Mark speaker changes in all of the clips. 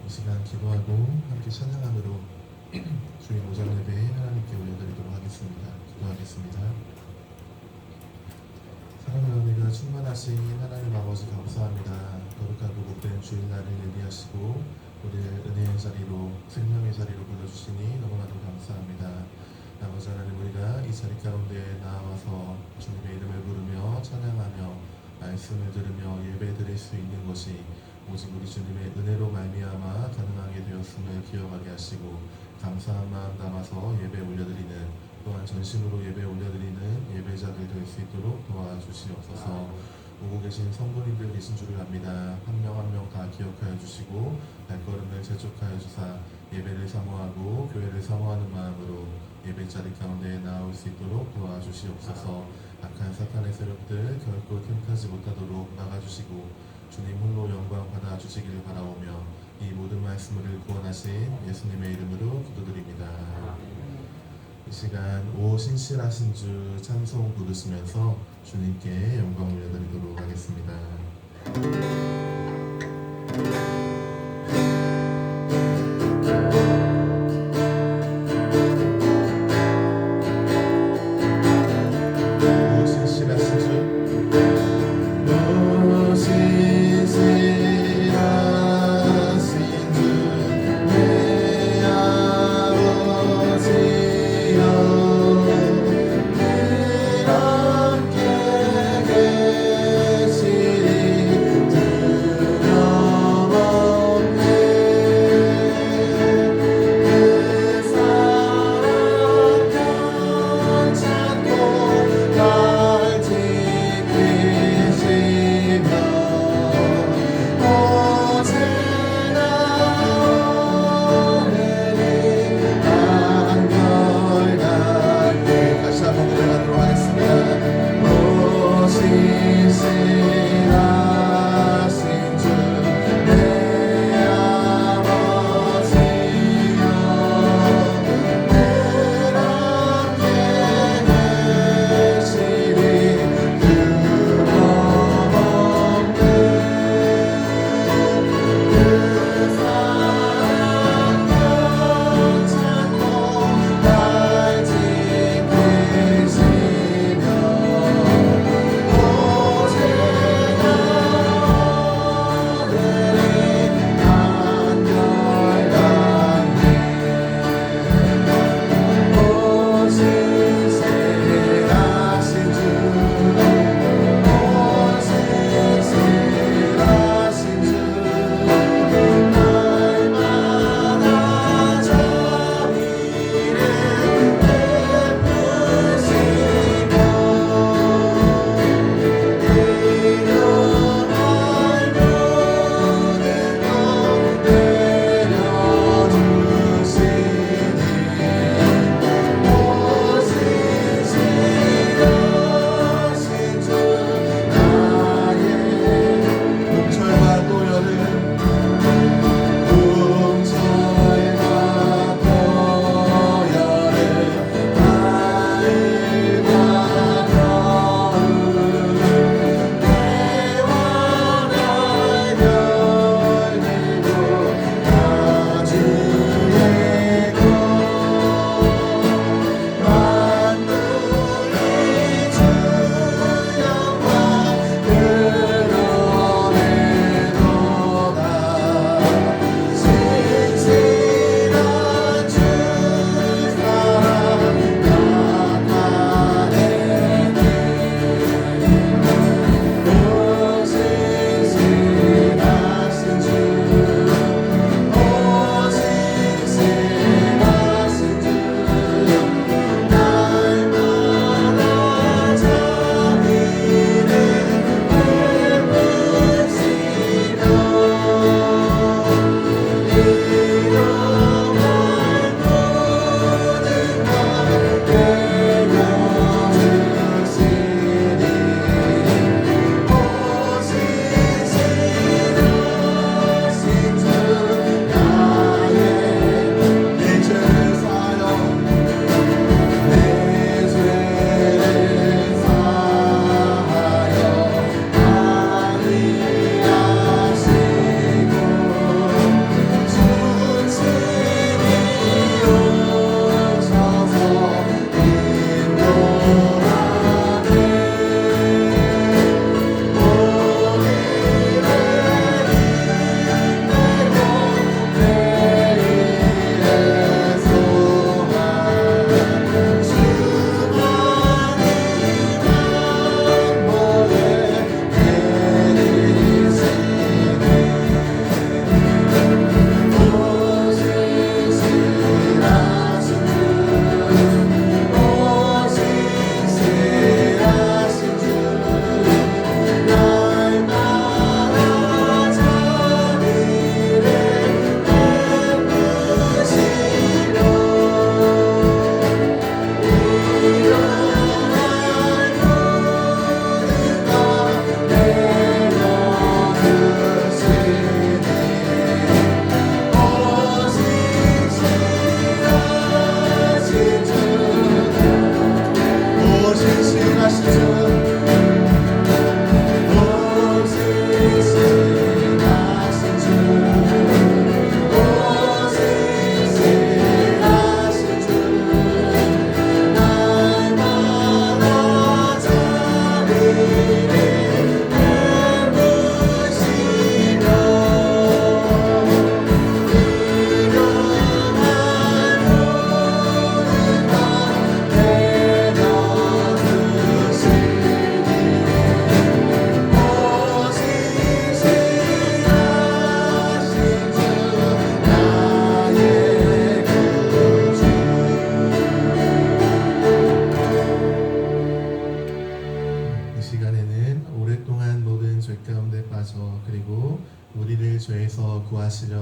Speaker 1: 이 시간 기도하고 함께 찬양함으로 주님 오전 예배에 하나님께 올려드리도록 하겠습니다. 기도하겠습니다. 사랑하는 은혜가 충만하신 하나님 아버지 감사합니다. 거룩하고 복된 주일날을 예비하시고 우리를 은혜의 자리로 생명의 자리로 불러주시니 너무나도 감사합니다. 아버지 하나님, 우리가 이 자리 가운데 나와서 주님의 이름을 부르며 찬양하며 말씀을 들으며 예배 드릴 수 있는 것이 오직 우리 주님의 은혜로 말미암아 가능하게 되었음을 기억하게 하시고, 감사한 마음 담아서 예배 올려드리는, 또한 전심으로 예배 올려드리는 예배자들 될 수 있도록 도와주시옵소서. 오고 계신 성도님들 계신 줄을 압니다. 한 명 한 명 다 기억하여 주시고 발걸음을 재촉하여 주사 예배를 사모하고 교회를 사모하는 마음으로 예배자리 가운데 나올 수 있도록 도와주시옵소서. 악한 사탄의 세력들 결코 틈타지 못하도록 막아주시고 주님 홀로 영광 받아주시기를 바라오며 이 모든 말씀을 구원하신 예수님의 이름으로 기도드립니다. 이 시간 오 신실하신 주 찬송 부르시면서 주님께 영광 올려드리도록 하겠습니다. 오 신실하신 주, 오 신실하신 주, 내 아버지여, 늘 함께 계시리.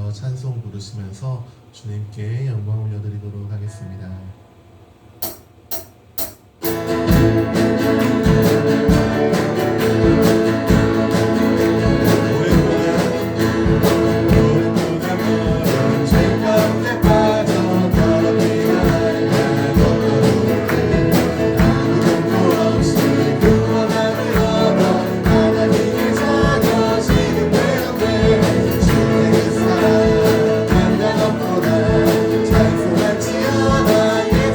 Speaker 1: 일어나셔 찬송 부르시면서 주님께 영광 올려드리도록 하겠습니다.
Speaker 2: 찬송하지 않아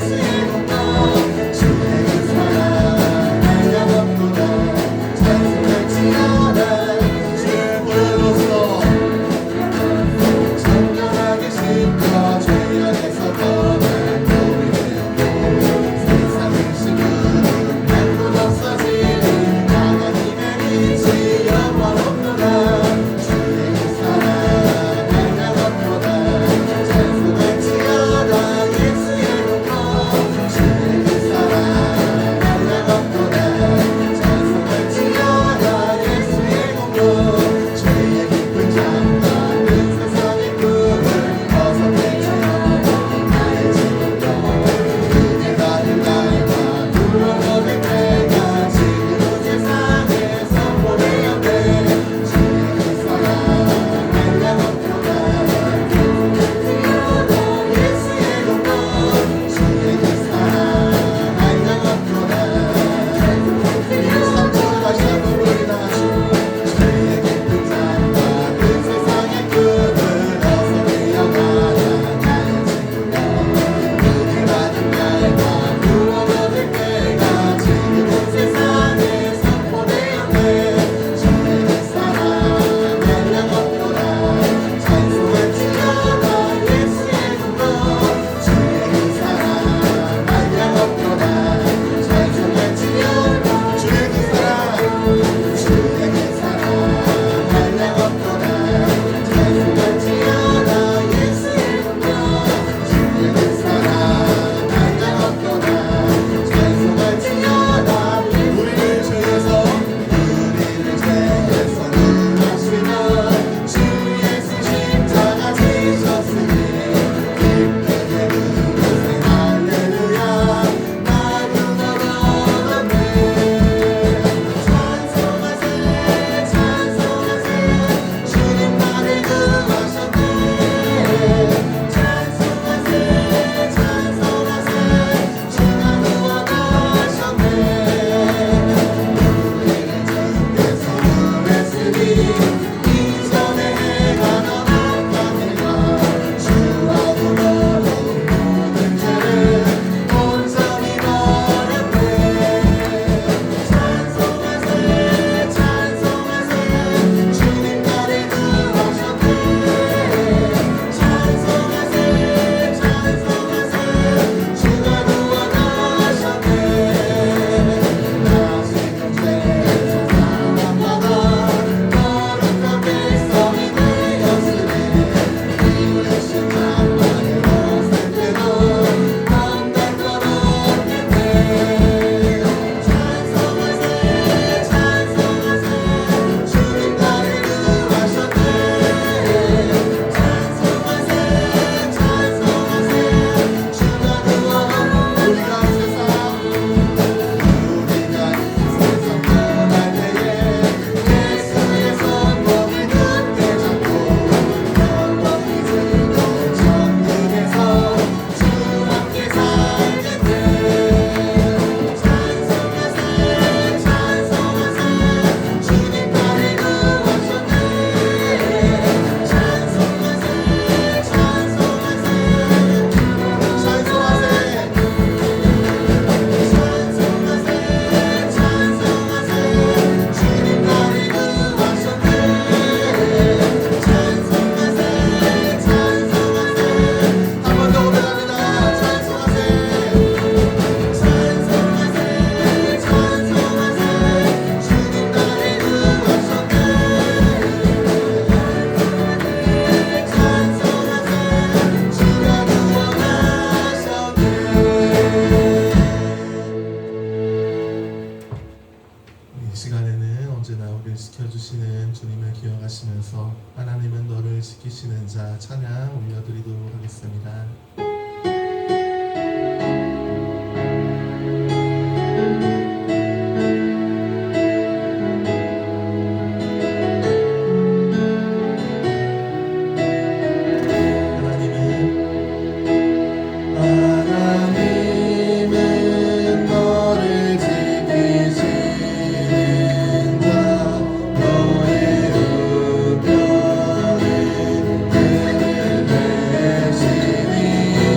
Speaker 1: 기억하시면서 하나님은 너를 지키시는 자 찬양 올려드리도록 하겠습니다. 하나님은 너를 지키시는 자 너의 우편에 그를 내시니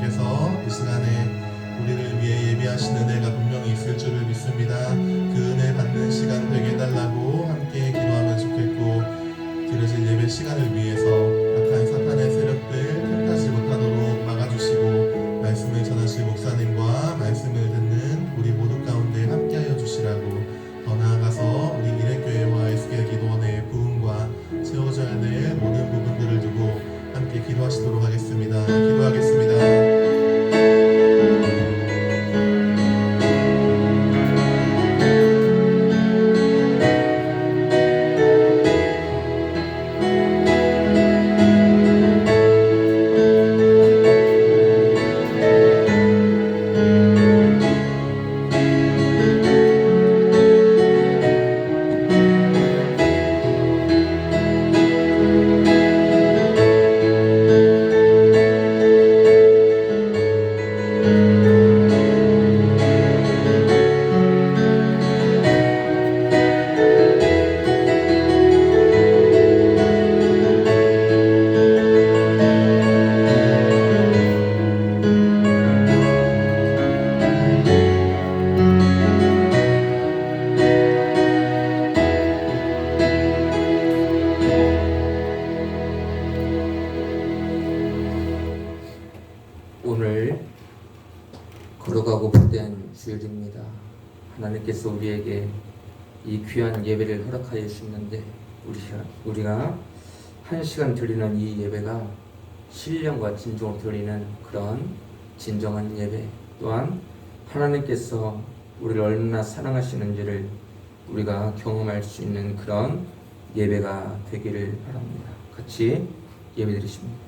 Speaker 1: 하나님께서 이 시간에 우리를 위해 예비하신 은혜가 분명히 있을 줄을 믿습니다. 그 은혜 받는 시간 되게 해달라고 함께 기도하면 좋겠고, 드려질 예배 시간을 위해서 악한 사탄의 세력들 틈타지 못하도록 막아주시고, 말씀을 전하실 목사님과 말씀을 듣는 우리 모두 가운데 함께하여 주시라고, 더 나아가서 우리 미래교회와 에스겔 기도원의 부흥과 채워져야 될 모든 부분들을 두고 함께 기도하시도록 하겠습니다. 기도하겠습니다.
Speaker 2: 오늘 걸어가고 복된 주일입니다. 하나님께서 우리에게 이 귀한 예배를 허락하여 주셨는데, 우리가 한 시간 드리는 이 예배가 신령과 진정으로 드리는 그런 진정한 예배, 또한 하나님께서 우리를 얼마나 사랑하시는지를 우리가 경험할 수 있는 그런 예배가 되기를 바랍니다. 같이 예배 드리십니다.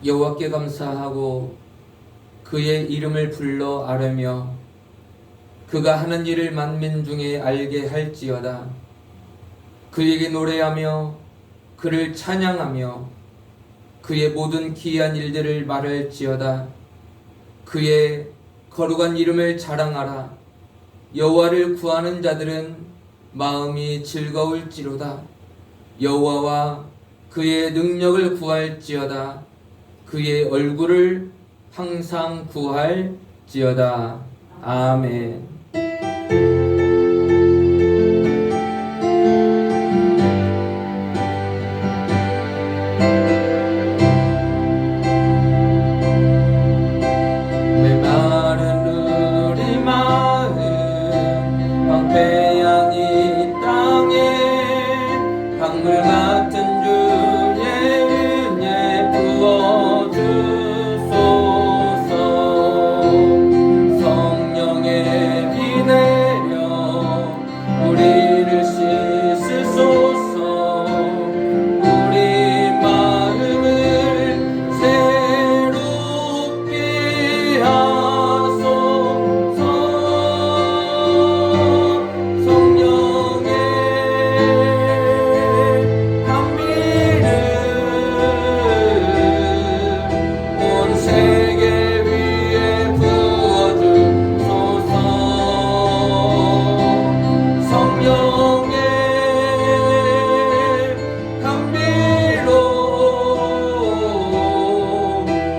Speaker 2: 여호와께 감사하고 그의 이름을 불러 아뢰며 그가 하는 일을 만민 중에 알게 할지어다. 그에게 노래하며 그를 찬양하며 그의 모든 기이한 일들을 말할지어다. 그의 거룩한 이름을 자랑하라. 여호와를 구하는 자들은 마음이 즐거울지로다. 여호와와 그의 능력을 구할지어다. 그의 얼굴을 항상 구할지어다. 아멘. 메마른 우리 마음 황폐한 이 땅에 강물 같은 주의 은혜 부어 주소서. 성령의 비 내려 우리를 씻으소서. 우리 마음을 새롭게 하소서. 성령의 감미를 온 세계 위에 부어주소서. 성령의 감미로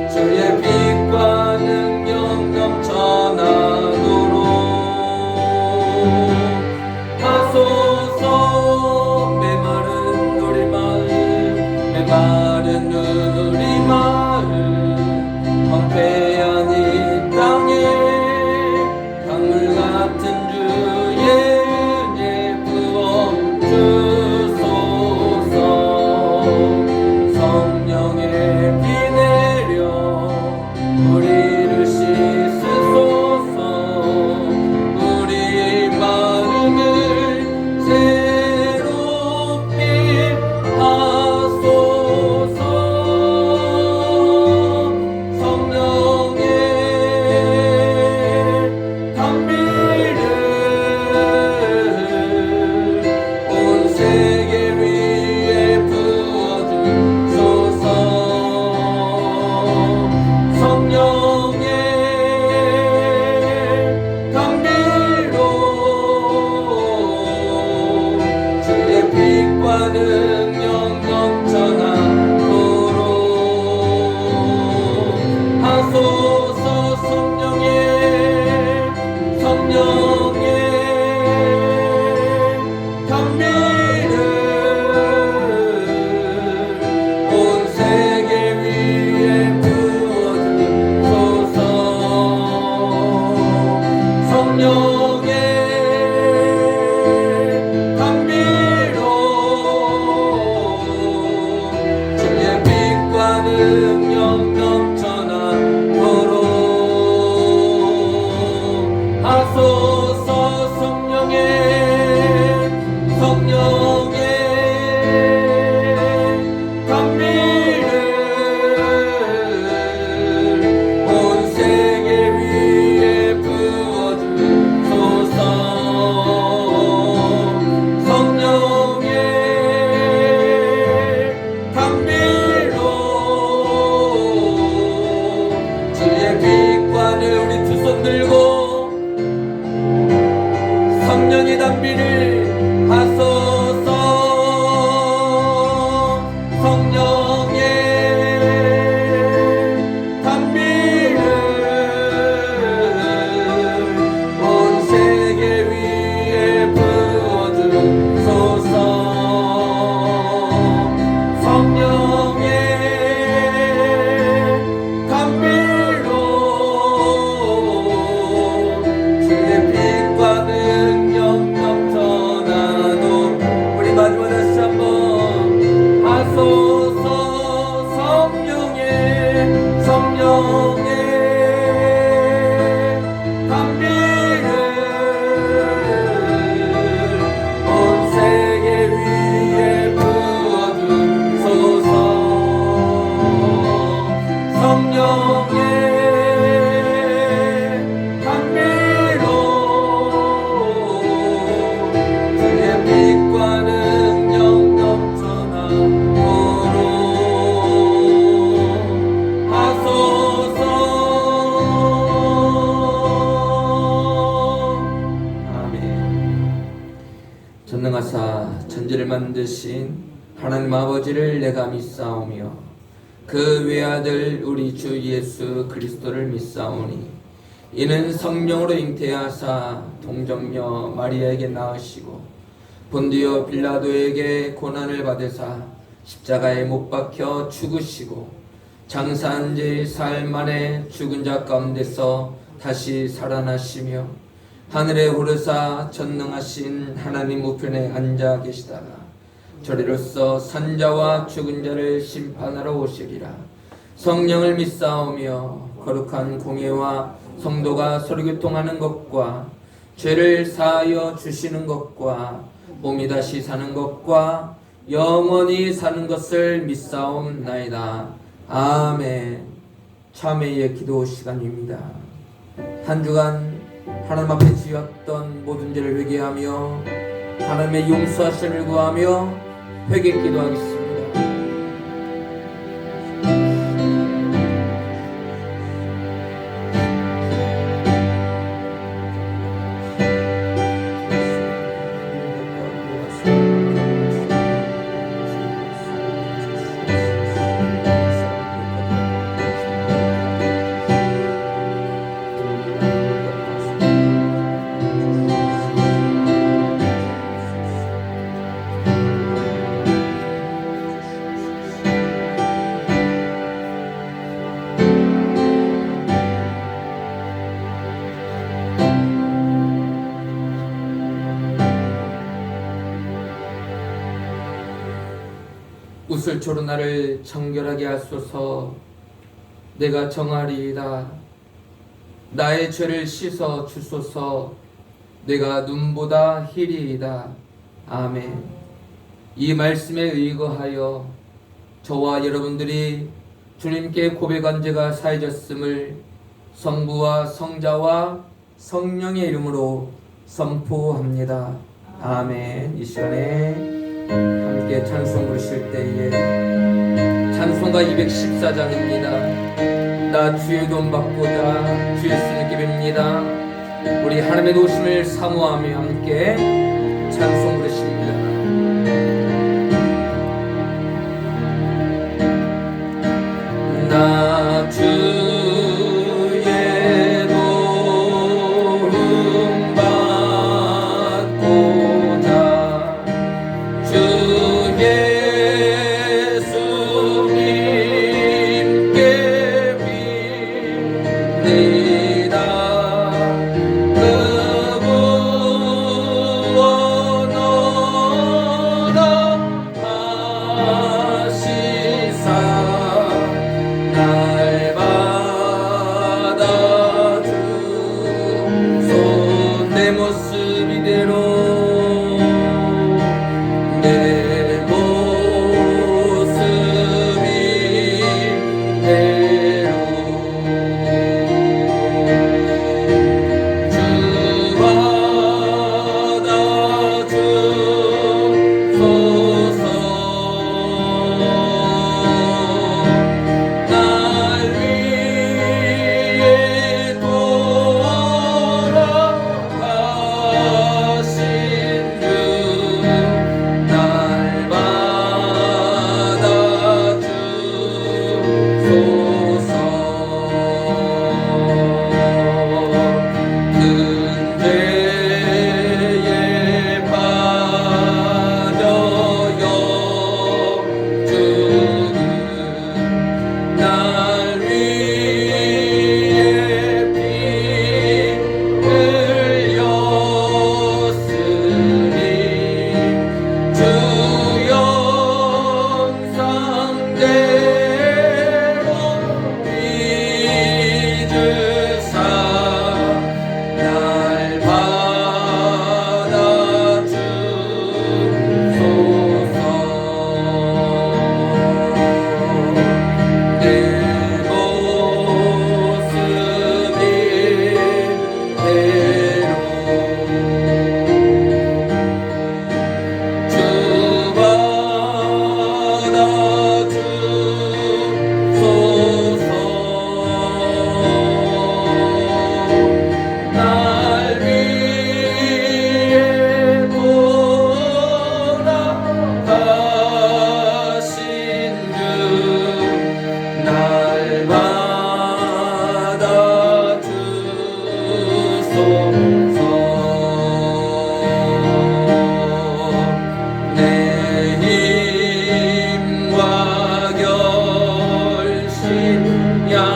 Speaker 2: 주의 빛과 능력 넘쳐나도록 하소서. 메마른 우리 마음, 메마른 우리 마음 황폐한 이 땅에 강물 같은 주의 은혜 부어 주소서. 성령의 비 내려 만드신 하나님 아버지를 내가 믿사오며 그 외아들 우리 주 예수 그리스도를 믿사오니 이는 성령으로 잉태하사 동정녀 마리아에게 낳으시고 본디오 빌라도에게 고난을 받으사 십자가에 못 박혀 죽으시고 장사한 지 사흘 만에 죽은 자 가운데서 다시 살아나시며 하늘에 오르사 전능하신 하나님 우편에 앉아 계시다가 저리로서 산자와 죽은 자를 심판하러 오시리라. 성령을 믿사오며 거룩한 공예와 성도가 서로 교통하는 것과 죄를 사하여 주시는 것과 몸이 다시 사는 것과 영원히 사는 것을 믿사옵나이다. 아멘. 참회의 기도 시간입니다. 한 주간 하나님 앞에 지었던 모든 죄를 회개하며 하나님의 용서하심을 구하며 회개 기도하겠습니다. 우슬초로 나를 정결하게 하소서. 내가 정하리이다. 나의 죄를 씻어 주소서. 내가 눈보다 희리이다. 아멘. 이 말씀에 의거하여 저와 여러분들이 주님께 고백한 죄가 사해졌음을 성부와 성자와 성령의 이름으로 선포합니다. 아멘. 이 시간에 함께 찬송 부르실 때에 찬송가 214장입니다. 나 주의 돈 받고자 주의 손을 기립니다. 우리 하나님의 도우심을 사모하며 함께 찬송 부르십니다. 나 주의 도움 받고자 주 예수님께 빕니다. 그 구원 얻어가시사 날 받아주소. 내 모습 이대로 내 모습 이대로 주 받아주소서. 나 약하여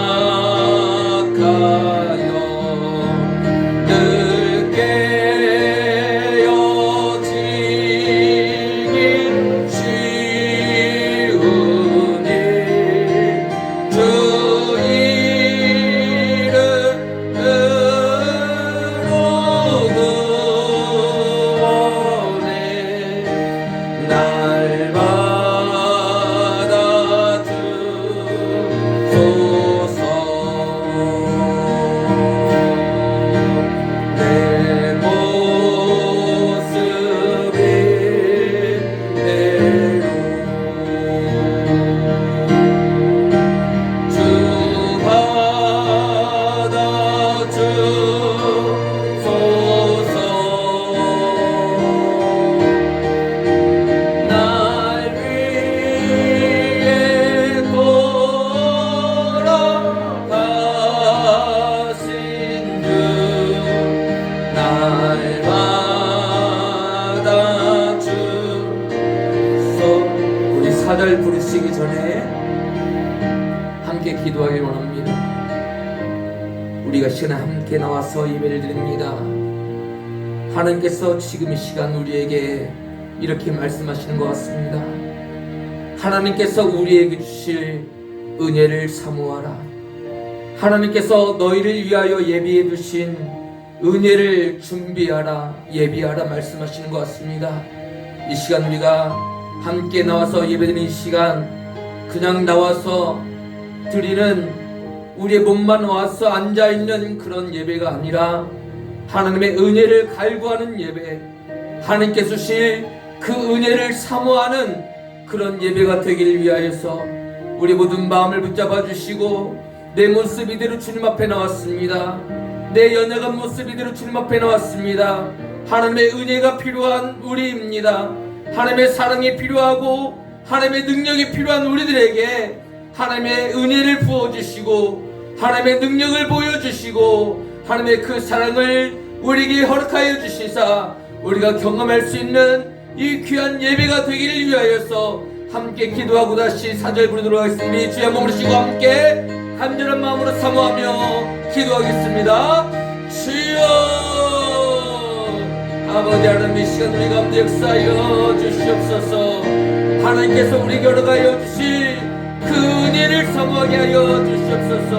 Speaker 2: 늘 깨어지기 쉬우니 주 이름으로 구원해 날마다 주소서. 내 모습이 대로 주 받아 주소서. 날 위해 돌아가신 주 날마다 주소. 우리 사절 부르시기 전에 함께 기도하길 원합니다. 우리가 시간에 함께 나와서 예배를 드립니다. 하나님께서 지금 이 시간 우리에게 이렇게 말씀하시는 것 같습니다. 하나님께서 우리에게 주실 은혜를 사모하라. 하나님께서 너희를 위하여 예비해 두신 은혜를 준비하라, 예비하라 말씀하시는 것 같습니다. 이 시간 우리가 함께 나와서 예배드리는 이 시간, 그냥 나와서 드리는 우리의 몸만 와서 앉아있는 그런 예배가 아니라 하나님의 은혜를 갈구하는 예배, 하나님께서 주실 그 은혜를 사모하는 그런 예배가 되기를 위하여서 우리 모든 마음을 붙잡아 주시고, 내 모습 이대로 주님 앞에 나왔습니다. 내 연약한 모습 이대로 주님 앞에 나왔습니다. 하나님의 은혜가 필요한 우리입니다. 하나님의 사랑이 필요하고 하나님의 능력이 필요한 우리들에게 하나님의 은혜를 부어주시고 하나님의 능력을 보여주시고 하나님의 그 사랑을 우리에게 허락하여 주시사 우리가 경험할 수 있는 이 귀한 예배가 되기를 위하여서 함께 기도하고 다시 사절 부르도록 하겠습니다. 주여 몸을 쉬고 함께 간절한 마음으로 사모하며 기도하겠습니다. 주여, 아버지 하나님, 이 시간 우리 가운데 역사하여 주시옵소서. 하나님께서 우리 걸어가여 주실 그 은혜를 사모하게 하여 주시옵소서.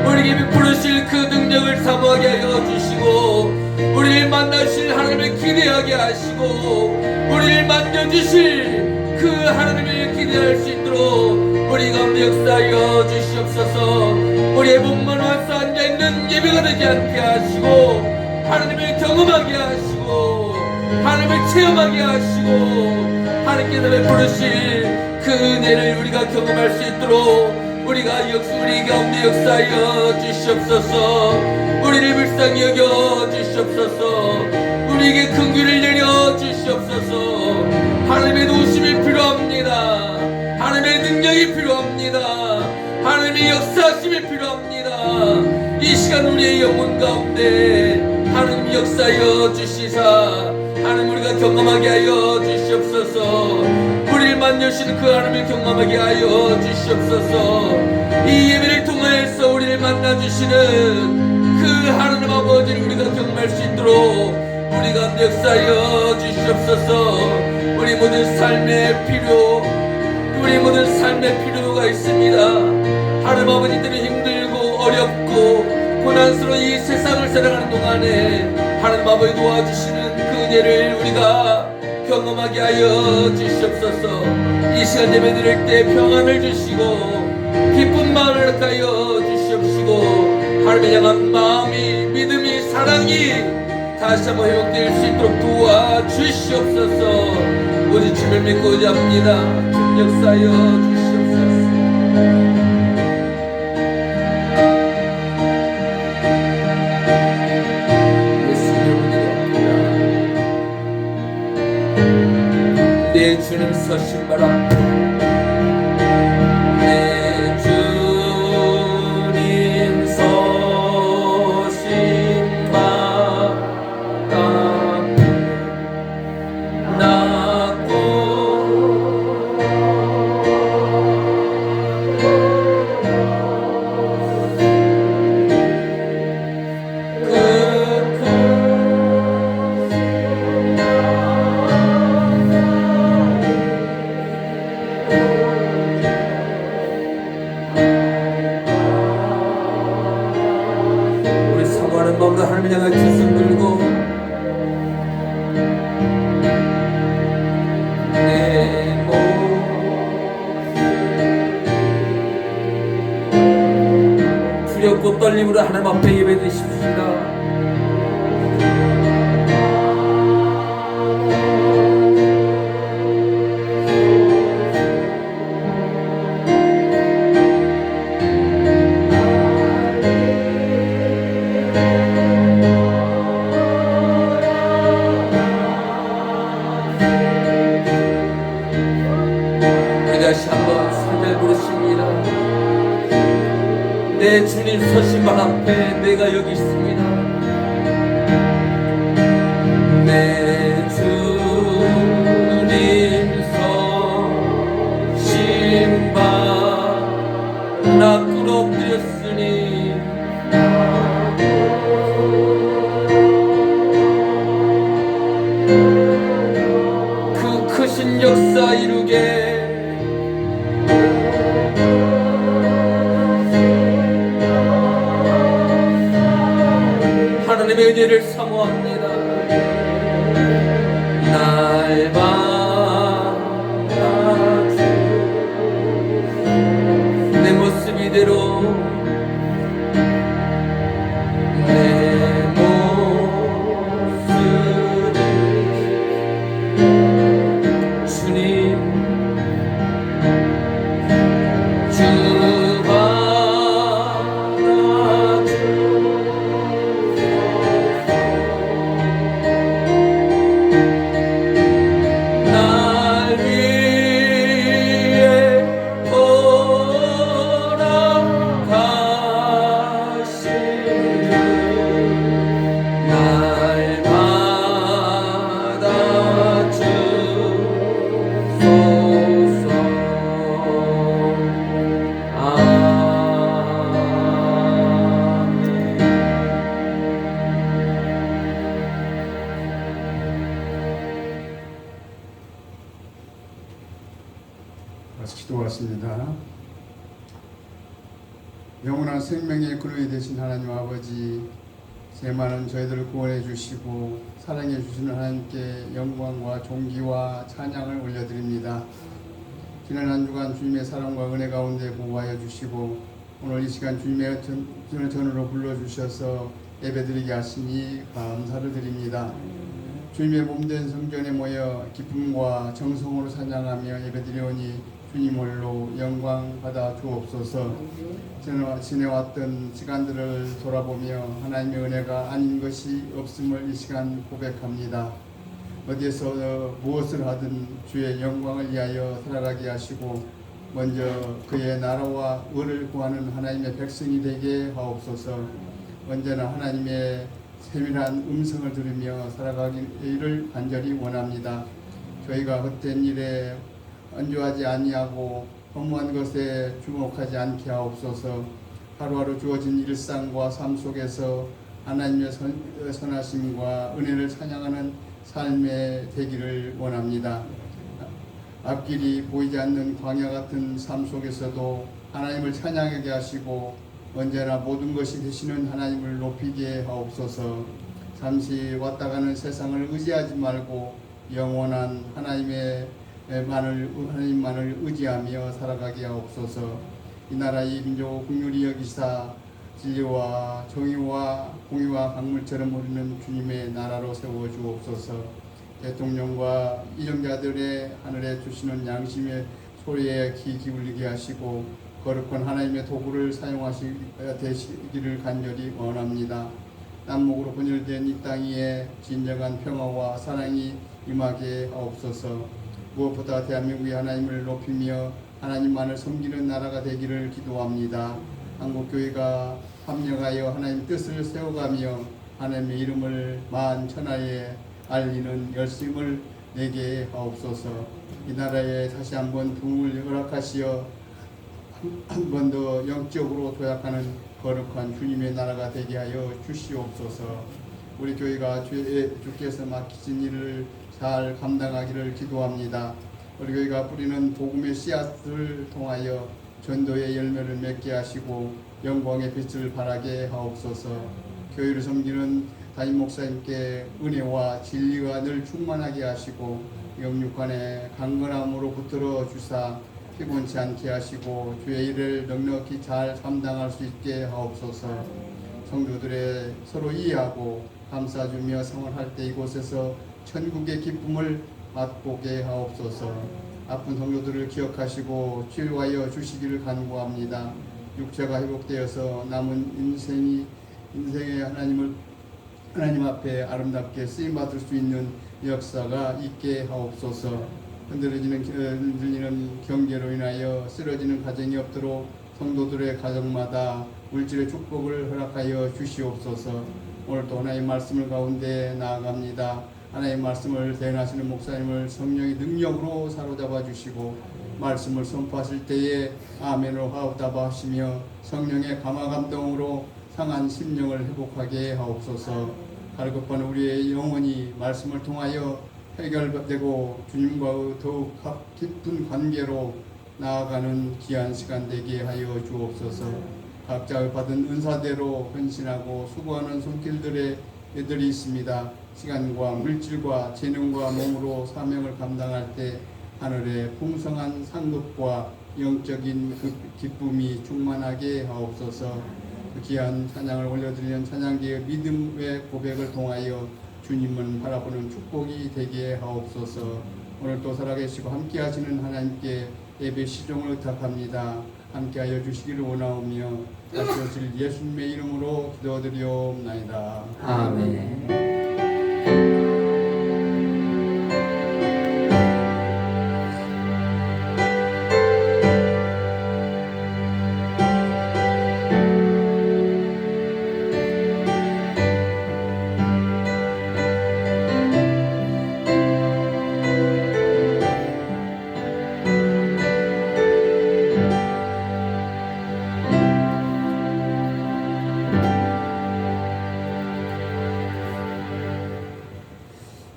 Speaker 2: 우리에게 베푸실 그 능력을 사모하게 하여 주시고, 우리를 만나실 하나님을 기대하게 하시고, 우리를 만져주실 그 하나님을 기대할 수 있도록 우리 가운데 역사하여 주시옵소서. 우리의 몸만 와서 앉아있는 예배가 되지 않게 하시고, 하나님을 경험하게 하시고, 하나님을 체험하게 하시고, 하나님께서 베푸실 그 은혜를 우리가 경험할 수 있도록 우리 가운데 역사하여 주시옵소서. 우리를 불쌍히 여겨 주시옵소서. 우리에게 큰 귀를 내려 주시옵소서. 하나님의 도우심이 필요합니다. 하나님의 능력이 필요합니다. 하나님의 역사하심이 필요합니다. 이 시간 우리의 영혼 가운데 하나님 역사하여 주시사 하나님 우리가 경험하게 하여 주시옵소서. 우리를 만나시는 그 하나님을 경험하게 하여 주시옵소서. 이 예배를 통하여서 우리를 만나주시는 그 하나님 아버지를 우리가 경험할 수 있도록 우리 가운데 역사하여 주시옵소서. 우리 모든 삶의 필요가 있습니다. 하나님 아버지 때문에 힘들고 어렵고 고난스러운 이 세상을 살아가는 동안에 하나님 아버지 도와주시는 그 은혜를 우리가 경험하게 하여 주시옵소서. 이 시간 예배 드릴 때 평안을 주시고 기쁜 마음을 허락하여 주시옵시고, 하나님을 향한 마음이, 믿음이, 사랑이 다시 한번 회복될 수 있도록 도와주시옵소서. 오직 주를 믿고자 합니다. 주 역사하여 주시옵소서. 내 주님 서신 바라. 내 주님 서신 바라. 낮고 하나님을 향해 두 손 들고 내 몸 두렵고 떨림으로 하나님 앞에 예배드리십시다. 다시 한번 새벽 부르십니다. 내 주님 서신방 앞에 내가 여기 있습니다. 내 주님 서신방 나 끌어들였으니 그 크신 역사 이루게 하나님의 은혜를 사모합니다. 날마다 내 모습 이대로 내 모습을 주님
Speaker 3: 기도하십니다. 영원한 생명의 근원이 되신 하나님 아버지, 죄 많은 저희들을 구원해 주시고 사랑해 주시는 하나님께 영광과 존귀와 찬양을 올려드립니다. 지난 한 주간 주님의 사랑과 은혜 가운데 보호하여 주시고 오늘 이 시간 주님의 전으로 불러주셔서 예배드리게 하시니 감사를 드립니다. 주님의 몸된 성전에 모여 기쁨과 정성으로 찬양하며 예배드리오니 주님 홀로 영광 받아 주옵소서. 지내왔던 시간들을 돌아보며 하나님의 은혜가 아닌 것이 없음을 이 시간 고백합니다. 어디에서 무엇을 하든 주의 영광을 위하여 살아가게 하시고 먼저 그의 나라와 의를 구하는 하나님의 백성이 되게 하옵소서. 언제나 하나님의 세밀한 음성을 들으며 살아가기를 간절히 원합니다. 저희가 헛된 일에 안주하지 아니하고 허무한 것에 주목하지 않게 하옵소서. 하루하루 주어진 일상과 삶 속에서 하나님의 선하심과 은혜를 찬양하는 삶의 되기를 원합니다. 앞길이 보이지 않는 광야 같은 삶 속에서도 하나님을 찬양하게 하시고 언제나 모든 것이 되시는 하나님을 높이게 하옵소서. 잠시 왔다 가는 세상을 의지하지 말고 영원한 하나님만을 의지하며 살아가게 하옵소서. 이 나라 이 민족 긍휼히 여기사 진리와 정의와 공의와 강물처럼 흐르는 주님의 나라로 세워 주옵소서. 대통령과 이정자들의 하늘에 주시는 양심의 소리에 귀 기울이게 하시고 거룩한 하나님의 도구를 사용하시기를 간절히 원합니다. 남목으로 분열된 이 땅 위에 진정한 평화와 사랑이 임하게 하옵소서. 무엇보다 대한민국이 하나님을 높이며 하나님만을 섬기는 나라가 되기를 기도합니다. 한국교회가 합력하여 하나님 뜻을 세워가며 하나님의 이름을 만천하에 알리는 열심을 내게 하옵소서. 이 나라에 다시 한번 부흥을 허락하시어 한 번 더 영적으로 도약하는 거룩한 주님의 나라가 되게 하여 주시옵소서. 우리 교회가 주께서 맡기신 일을 잘 감당하기를 기도합니다. 우리 교회가 뿌리는 복음의 씨앗을 통하여 전도의 열매를 맺게 하시고 영광의 빛을 발하게 하옵소서. 교회를 섬기는 담임 목사님께 은혜와 진리가 늘 충만하게 하시고 영육간에 강건함으로 붙들어 주사 피곤치 않게 하시고 주의 일을 넉넉히 잘 감당할 수 있게 하옵소서. 성도들의 서로 이해하고 감싸주며 생활할 때 이곳에서 천국의 기쁨을 맛보게 하옵소서. 아픈 성도들을 기억하시고 치유하여 주시기를 간구합니다. 육체가 회복되어서 남은 인생의 하나님 앞에 아름답게 쓰임 받을 수 있는 역사가 있게 하옵소서. 흔들리는 경계로 인하여 쓰러지는 가정이 없도록 성도들의 가정마다 물질의 축복을 허락하여 주시옵소서. 오늘도 하나님의 말씀을 가운데 나아갑니다. 하나님의 말씀을 대행하시는 목사님을 성령의 능력으로 사로잡아 주시고 말씀을 선포하실 때에 아멘으로 하옵다바 하시며 성령의 감화 감동으로 상한 심령을 회복하게 하옵소서. 갈급한 우리의 영혼이 말씀을 통하여 해결되고 주님과 더욱 깊은 관계로 나아가는 귀한 시간 되게 하여 주옵소서. 각자 받은 은사대로 헌신하고 수고하는 손길들의 애들이 있습니다. 시간과 물질과 재능과 몸으로 사명을 감당할 때 하늘의 풍성한 상급과 영적인 그 기쁨이 충만하게 하옵소서. 그 귀한 찬양을 올려드리는 찬양계의 믿음의 고백을 통하여 주님을 바라보는 축복이 되게 하옵소서. 오늘 또 살아계시고 함께 하시는 하나님께 예배 시종을 의탁합니다. 함께하여 주시기를 원하오며 다시 오실 예수님의 이름으로 기도드리옵나이다.
Speaker 2: 아멘.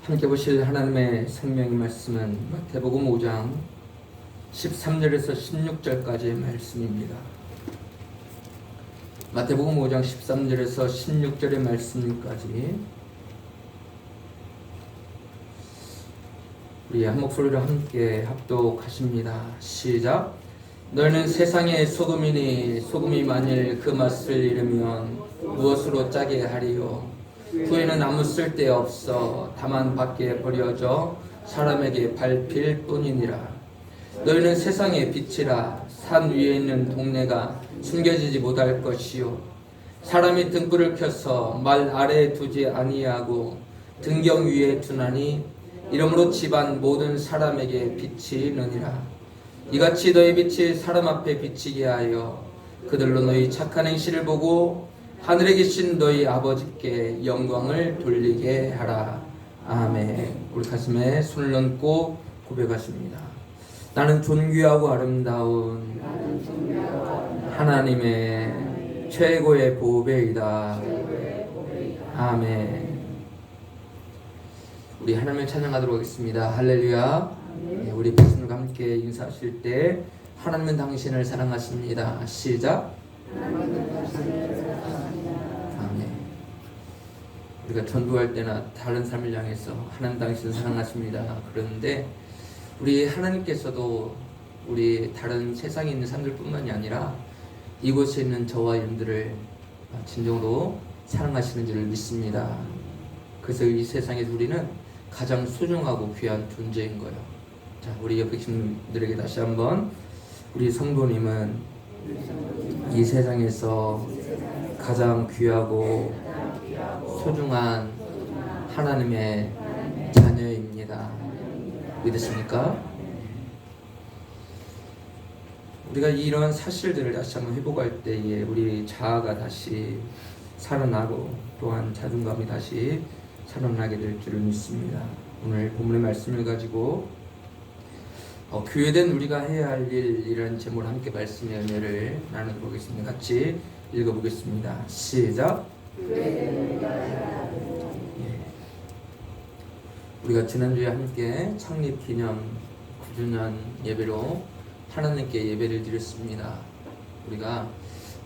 Speaker 2: 함께 보실 하나님의 생명의 말씀은 마태복음 5장 13절에서 16절까지의 말씀입니다. 마태복음 5장 13절에서 16절의 말씀까지 우리 한 목소리로 함께 합독하십니다. 시작. 너희는 세상의 소금이니 소금이 만일 그 맛을 잃으면 무엇으로 짜게 하리요? 후에는 아무 쓸데 없어 다만 밖에 버려져 사람에게 밟힐 뿐이니라. 너희는 세상의 빛이라. 산 위에 있는 동네가 숨겨지지 못할 것이요 사람이 등불을 켜서 말 아래에 두지 아니하고 등경 위에 두나니 이러므로 집안 모든 사람에게 빛이 느니라. 이같이 너희 빛이 사람 앞에 비치게 하여 그들로 너희 착한 행실을 보고 하늘에 계신 너희 아버지께 영광을 돌리게 하라. 아멘. 우리 가슴에 손을 얹고 고백하십니다. 나는 존귀하고 아름다운 하나님의 최고의 보배이다. 아멘. 우리 하나님을 찬양하도록 하겠습니다. 할렐루야. 우리 백성과 함께 인사하실 때 하나님은 당신을 사랑하십니다. 시작. 아멘. 우리가 전도할 때나 다른 삶을 향해서 하나님 당신을 사랑하십니다. 그런데 우리 하나님께서도 우리 다른 세상에 있는 사람들뿐만이 아니라 이곳에 있는 저와 여러분들을 진정으로 사랑하시는 줄을 믿습니다. 그래서 이 세상에서 우리는 가장 소중하고 귀한 존재인 거예요. 자, 우리 옆에 계신 분들에게 다시 한번 우리 성도님은 이 세상에서 가장 귀하고 소중한 하나님의 자녀입니다. 믿으십니까? 우리가 이런 사실들을 다시 한번 회복할 때에 우리 자아가 다시 살아나고 또한 자존감이 다시 살아나게 될 줄을 믿습니다. 오늘 본문의 말씀을 가지고 교회된 우리가 해야 할 일이라는 제목으로 함께 말씀의 은혜를 나눠보겠습니다. 같이 읽어보겠습니다. 시작. 우리가 지난주에 함께 창립 기념 9주년 예배로 하나님께 예배를 드렸습니다. 우리가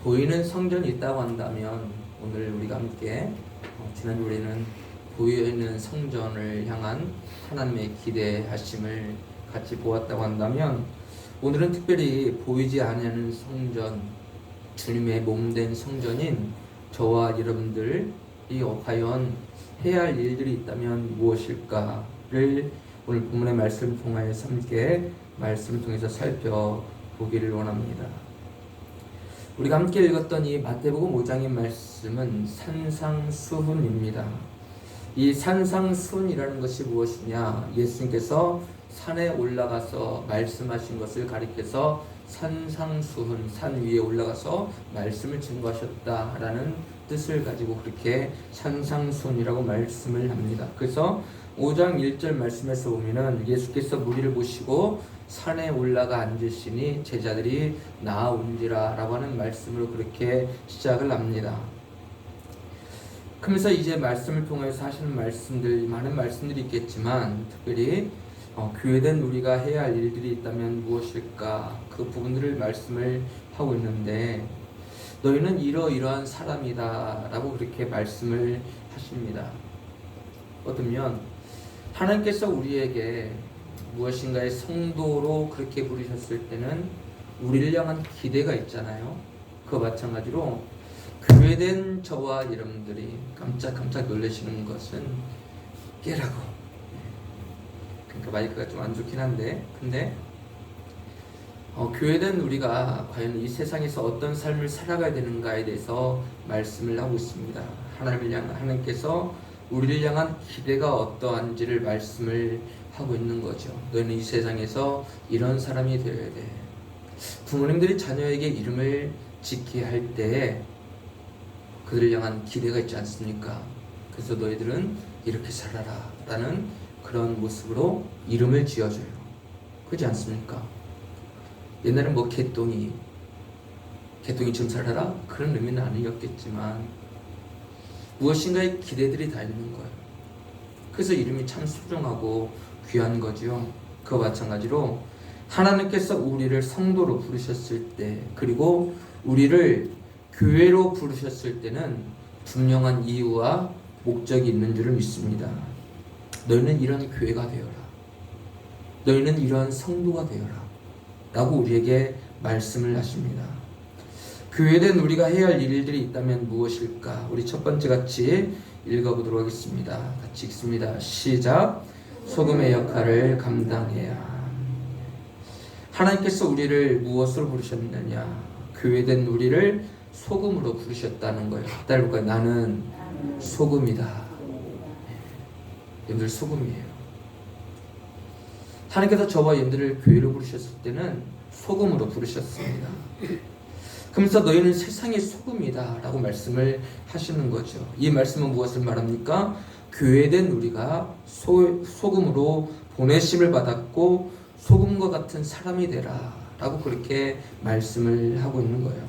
Speaker 2: 보이는 성전이 있다고 한다면 오늘 우리가 함께 지난주 우리는 보이는 성전을 향한 하나님의 기대하심을 같이 보았다고 한다면 오늘은 특별히 보이지 않는 성전, 주님의 몸된 성전인 저와 여러분들이 과연 해야 할 일들이 있다면 무엇일까를 오늘 본문의 말씀을 통하여서 함께 말씀을 통해서 살펴보기를 원합니다. 우리가 함께 읽었던 이 마태복음 5장의 말씀은 산상수훈입니다. 이 산상수훈이라는 것이 무엇이냐? 예수님께서 산에 올라가서 말씀하신 것을 가리켜서 산상수훈, 산 위에 올라가서 말씀을 증거하셨다라는 뜻을 가지고 그렇게 산상수훈이라고 말씀을 합니다. 그래서 5장 1절 말씀에서 보면은 예수께서 무리를 보시고 산에 올라가 앉으시니 제자들이 나아온지라 라고 하는 말씀으로 그렇게 시작을 합니다. 그러면서 이제 말씀을 통해서 하시는 말씀들, 많은 말씀들이 있겠지만 특별히 교회된 우리가 해야 할 일들이 있다면 무엇일까? 그 부분들을 말씀을 하고 있는데 너희는 이러이러한 사람이다 라고 그렇게 말씀을 하십니다. 어쩌면 하나님께서 우리에게 무엇인가의 성도로 그렇게 부르셨을 때는 우리를 향한 기대가 있잖아요. 그와 마찬가지로 교회된 저와 여러분들이 깜짝깜짝 놀라시는 것은 깨라고. 그러니까 마이크가 좀 안 좋긴 한데 근데 교회된 우리가 과연 이 세상에서 어떤 삶을 살아가야 되는가에 대해서 말씀을 하고 있습니다. 하나님께서 우리를 향한 기대가 어떠한지를 말씀을 하고 있는 거죠. 너희는 이 세상에서 이런 사람이 되어야 돼. 부모님들이 자녀에게 이름을 짓게 할 때 그들을 향한 기대가 있지 않습니까? 그래서 너희들은 이렇게 살아라 라는 그런 모습으로 이름을 지어줘요. 그렇지 않습니까? 옛날엔 뭐 개똥이처럼 살아라? 그런 의미는 아니었겠지만 무엇인가의 기대들이 다 있는 거예요. 그래서 이름이 참 소중하고 귀한 거죠. 그와 마찬가지로 하나님께서 우리를 성도로 부르셨을 때 그리고 우리를 교회로 부르셨을 때는 분명한 이유와 목적이 있는 줄을 믿습니다. 너희는 이런 교회가 되어라. 너희는 이런 성도가 되어라. 라고 우리에게 말씀을 하십니다. 교회된 우리가 해야 할 일들이 있다면 무엇일까? 우리 첫 번째 같이 읽어보도록 하겠습니다. 같이 읽습니다. 시작. 소금의 역할을 감당해야. 하나님께서 우리를 무엇으로 부르셨느냐? 교회된 우리를 소금으로 부르셨다는 거예요. 따라해볼까요? 나는 소금이다. 여러분들 소금이에요. 하나님께서 저와 여러분들을 교회로 부르셨을 때는 소금으로 부르셨습니다. 그러면서 너희는 세상의 소금이다 라고 말씀을 하시는 거죠. 이 말씀은 무엇을 말합니까? 교회된 우리가 소금으로 보내심을 받았고 소금과 같은 사람이 되라 라고 그렇게 말씀을 하고 있는 거예요.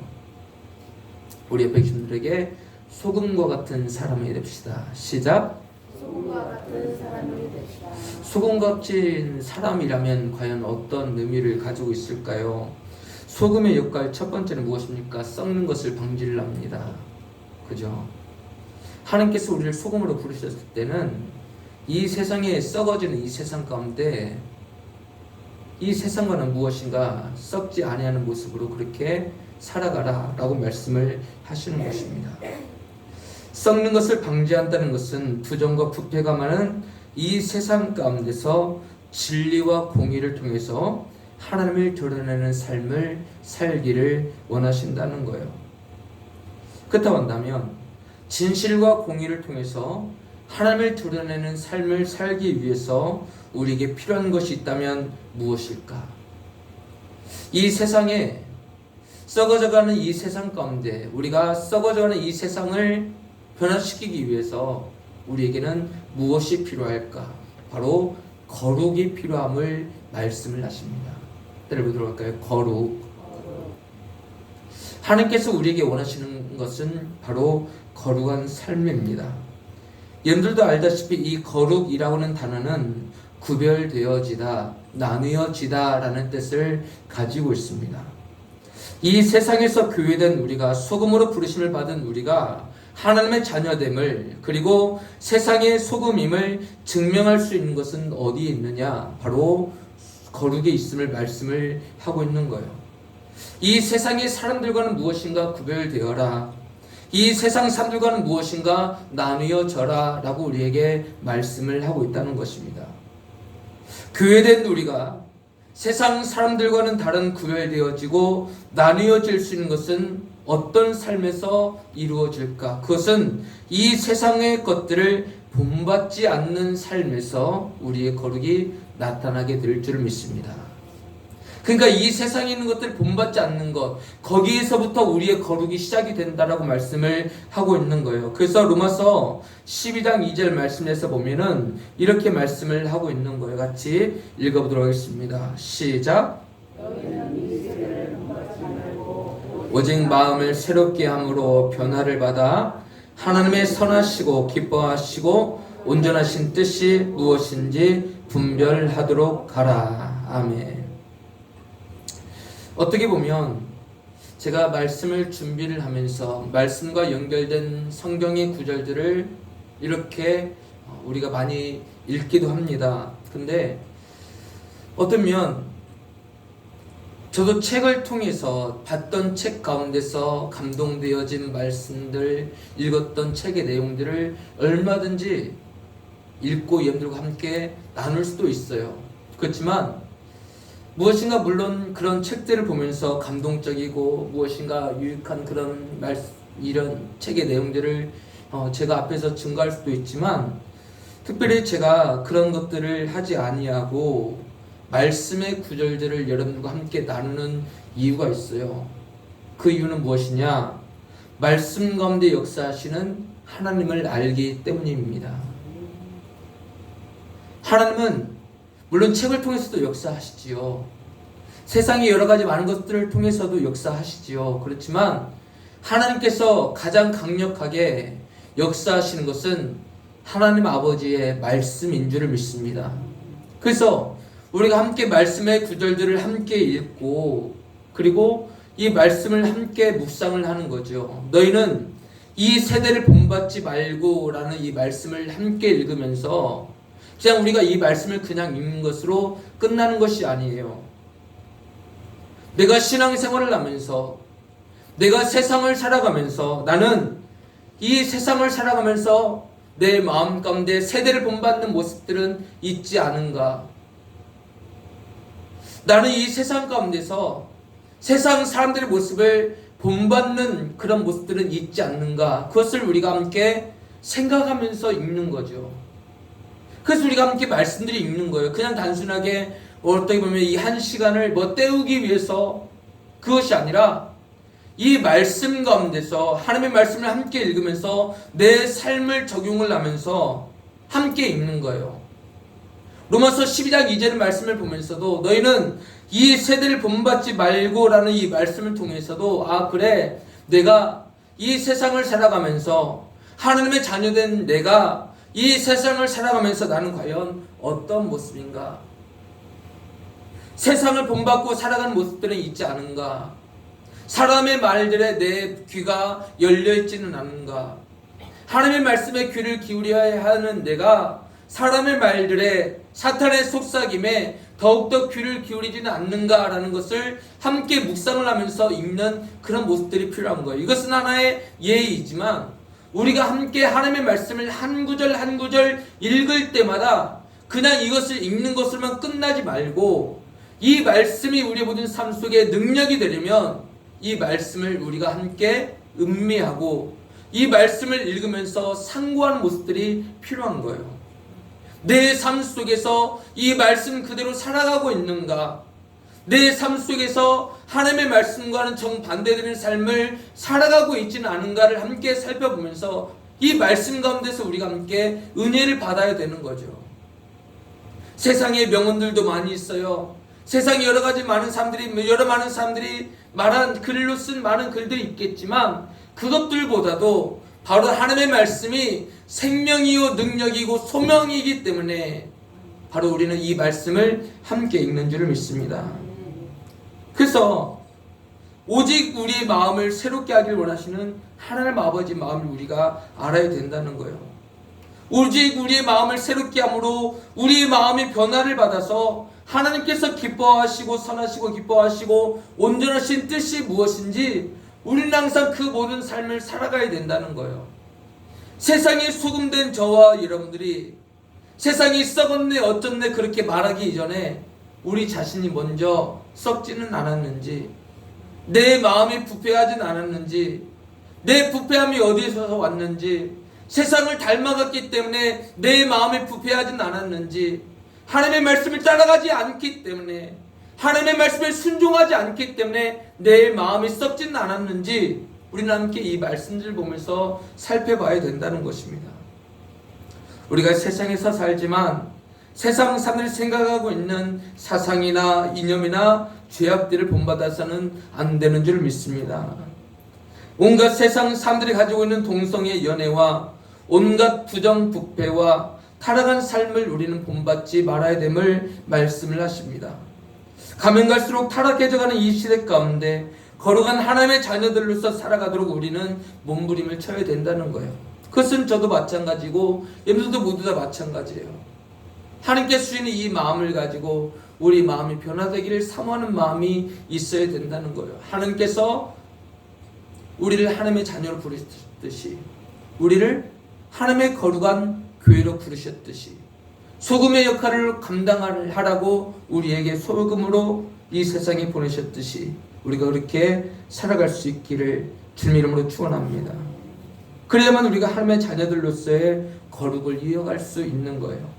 Speaker 2: 우리 옆에 계신 분들에게 소금과 같은 사람이 됩시다. 시작.
Speaker 4: 소금과 같은 사람이 됩시다.
Speaker 2: 소금 같은 사람이라면 과연 어떤 의미를 가지고 있을까요? 소금의 역할 첫 번째는 무엇입니까? 썩는 것을 방지를 합니다. 그죠? 하나님께서 우리를 소금으로 부르셨을 때는 이 세상에 썩어지는 이 세상 가운데 이 세상과는 무엇인가 썩지 아니하는 모습으로 그렇게 살아가라 라고 말씀을 하시는 것입니다. 썩는 것을 방지한다는 것은 부정과 부패가 많은 이 세상 가운데서 진리와 공의를 통해서 하나님을 드러내는 삶을 살기를 원하신다는 거예요. 그렇다고 한다면 진실과 공의를 통해서 하나님을 드러내는 삶을 살기 위해서 우리에게 필요한 것이 있다면 무엇일까? 이 세상에 썩어져가는 이 세상 가운데 우리가 썩어져가는 이 세상을 변화시키기 위해서 우리에게는 무엇이 필요할까? 바로 거룩이 필요함을 말씀을 하십니다. 때려보도록 할까요? 거룩. 하나님께서 우리에게 원하시는 것은 바로 거룩한 삶입니다. 여러분들도 알다시피 이 거룩이라고 하는 단어는 구별되어지다, 나누어지다 라는 뜻을 가지고 있습니다. 이 세상에서 교회된 우리가, 소금으로 부르심을 받은 우리가 하나님의 자녀됨을, 그리고 세상의 소금임을 증명할 수 있는 것은 어디에 있느냐? 바로 거룩에 있음을 말씀을 하고 있는 거예요. 이 세상의 사람들과는 무엇인가 구별되어라. 이 세상 사람들과는 무엇인가 나누어져라 라고 우리에게 말씀을 하고 있다는 것입니다. 교회된 우리가 세상 사람들과는 다른 구별되어지고 나누어질 수 있는 것은 어떤 삶에서 이루어질까? 그것은 이 세상의 것들을 본받지 않는 삶에서 우리의 거룩이 나타나게 될 줄 믿습니다. 그러니까 이 세상에 있는 것들을 본받지 않는 것, 거기에서부터 우리의 거룩이 시작이 된다라고 말씀을 하고 있는 거예요. 그래서 로마서 12장 2절 말씀에서 보면은 이렇게 말씀을 하고 있는 거예요. 같이 읽어보도록 하겠습니다. 시작. 오직 마음을 새롭게 함으로 변화를 받아 하나님의 선하시고 기뻐하시고 온전하신 뜻이 무엇인지 분별하도록 하라. 아멘. 어떻게 보면 제가 말씀을 준비를 하면서 말씀과 연결된 성경의 구절들을 이렇게 우리가 많이 읽기도 합니다. 근데 어쩌면 저도 책을 통해서 봤던 책 가운데서 감동되어진 말씀들, 읽었던 책의 내용들을 얼마든지 읽고 여러분들과 함께 나눌 수도 있어요. 그렇지만 무엇인가 물론 그런 책들을 보면서 감동적이고 무엇인가 유익한 그런 이런 책의 내용들을 제가 앞에서 증거할 수도 있지만, 특별히 제가 그런 것들을 하지 아니하고 말씀의 구절들을 여러분들과 함께 나누는 이유가 있어요. 그 이유는 무엇이냐? 말씀 가운데 역사하시는 하나님을 알기 때문입니다. 하나님은 물론 책을 통해서도 역사하시지요. 세상의 여러 가지 많은 것들을 통해서도 역사하시지요. 그렇지만 하나님께서 가장 강력하게 역사하시는 것은 하나님 아버지의 말씀인 줄을 믿습니다. 그래서 우리가 함께 말씀의 구절들을 함께 읽고, 그리고 이 말씀을 함께 묵상을 하는 거죠. 너희는 이 세대를 본받지 말고 라는 이 말씀을 함께 읽으면서 그냥 우리가 이 말씀을 그냥 읽는 것으로 끝나는 것이 아니에요. 내가 신앙생활을 하면서, 내가 세상을 살아가면서, 나는 이 세상을 살아가면서 내 마음 가운데 세대를 본받는 모습들은 있지 않은가? 나는 이 세상 가운데서 세상 사람들의 모습을 본받는 그런 모습들은 있지 않는가? 그것을 우리가 함께 생각하면서 읽는 거죠. 그래서 우리가 함께 말씀들이 읽는 거예요. 그냥 단순하게 어떻게 보면 이 한 시간을 때우기 위해서, 그것이 아니라 이 말씀 가운데서 하나님의 말씀을 함께 읽으면서 내 삶을 적용을 하면서 함께 읽는 거예요. 로마서 12장 2절 말씀을 보면서도 너희는 이 세대를 본받지 말고 라는 이 말씀을 통해서도, 아 그래, 내가 이 세상을 살아가면서 하나님의 자녀된 내가 이 세상을 살아가면서 나는 과연 어떤 모습인가? 세상을 본받고 살아가는 모습들은 있지 않은가? 사람의 말들에 내 귀가 열려있지는 않은가? 하나님의 말씀에 귀를 기울여야 하는 내가 사람의 말들에, 사탄의 속삭임에 더욱더 귀를 기울이지는 않는가라는 것을 함께 묵상을 하면서 읽는 그런 모습들이 필요한 거예요. 이것은 하나의 예의이지만 우리가 함께 하나님의 말씀을 한 구절 한 구절 읽을 때마다 그냥 이것을 읽는 것으로만 끝나지 말고, 이 말씀이 우리의 모든 삶 속에 능력이 되려면 이 말씀을 우리가 함께 음미하고 이 말씀을 읽으면서 상고하는 모습들이 필요한 거예요. 내 삶 속에서 이 말씀 그대로 살아가고 있는가? 내 삶 속에서 하나님의 말씀과는 정반대되는 삶을 살아가고 있지는 않은가를 함께 살펴보면서 이 말씀 가운데서 우리가 함께 은혜를 받아야 되는 거죠. 세상에 명언들도 많이 있어요. 세상에 여러 가지 많은 사람들이 말한 글로 쓴 많은 글들이 있겠지만, 그것들보다도 바로 하나님의 말씀이 생명이요 능력이고 소명이기 때문에 바로 우리는 이 말씀을 함께 읽는 줄을 믿습니다. 그래서 오직 우리의 마음을 새롭게 하길 원하시는 하나님 아버지 마음을 우리가 알아야 된다는 거예요. 오직 우리의 마음을 새롭게 함으로 우리의 마음의 변화를 받아서 하나님께서 기뻐하시고 선하시고 기뻐하시고 온전하신 뜻이 무엇인지 우리는 항상 그 모든 삶을 살아가야 된다는 거예요. 세상에 소금된 저와 여러분들이 세상이 썩었네 어쩌네 그렇게 말하기 이전에 우리 자신이 먼저 썩지는 않았는지, 내 마음이 부패하진 않았는지, 내 부패함이 어디에서 왔는지, 세상을 닮아갔기 때문에 내 마음이 부패하진 않았는지, 하나님의 말씀을 따라가지 않기 때문에, 하나님의 말씀에 순종하지 않기 때문에 내 마음이 썩지는 않았는지 우리는 함께 이 말씀들을 보면서 살펴봐야 된다는 것입니다. 우리가 세상에서 살지만 세상 사람들이 생각하고 있는 사상이나 이념이나 죄악들을 본받아서는 안 되는 줄 믿습니다. 온갖 세상 사람들이 가지고 있는 동성애 연애와 온갖 부정부패와 타락한 삶을 우리는 본받지 말아야 됨을 말씀을 하십니다. 가면 갈수록 타락해져가는 이 시대 가운데 거룩한 하나님의 자녀들로서 살아가도록 우리는 몸부림을 쳐야 된다는 거예요. 그것은 저도 마찬가지고 여러분들도 모두 다 마찬가지예요. 하나님께 주시는 이 마음을 가지고 우리 마음이 변화되기를 사모하는 마음이 있어야 된다는 거예요. 하나님께서 우리를 하나님의 자녀로 부르셨듯이, 우리를 하나님의 거룩한 교회로 부르셨듯이, 소금의 역할을 감당하라고 우리에게 소금으로 이 세상에 보내셨듯이 우리가 그렇게 살아갈 수 있기를 주님 이름으로 축원합니다. 그래야만 우리가 하나님의 자녀들로서의 거룩을 이어갈 수 있는 거예요.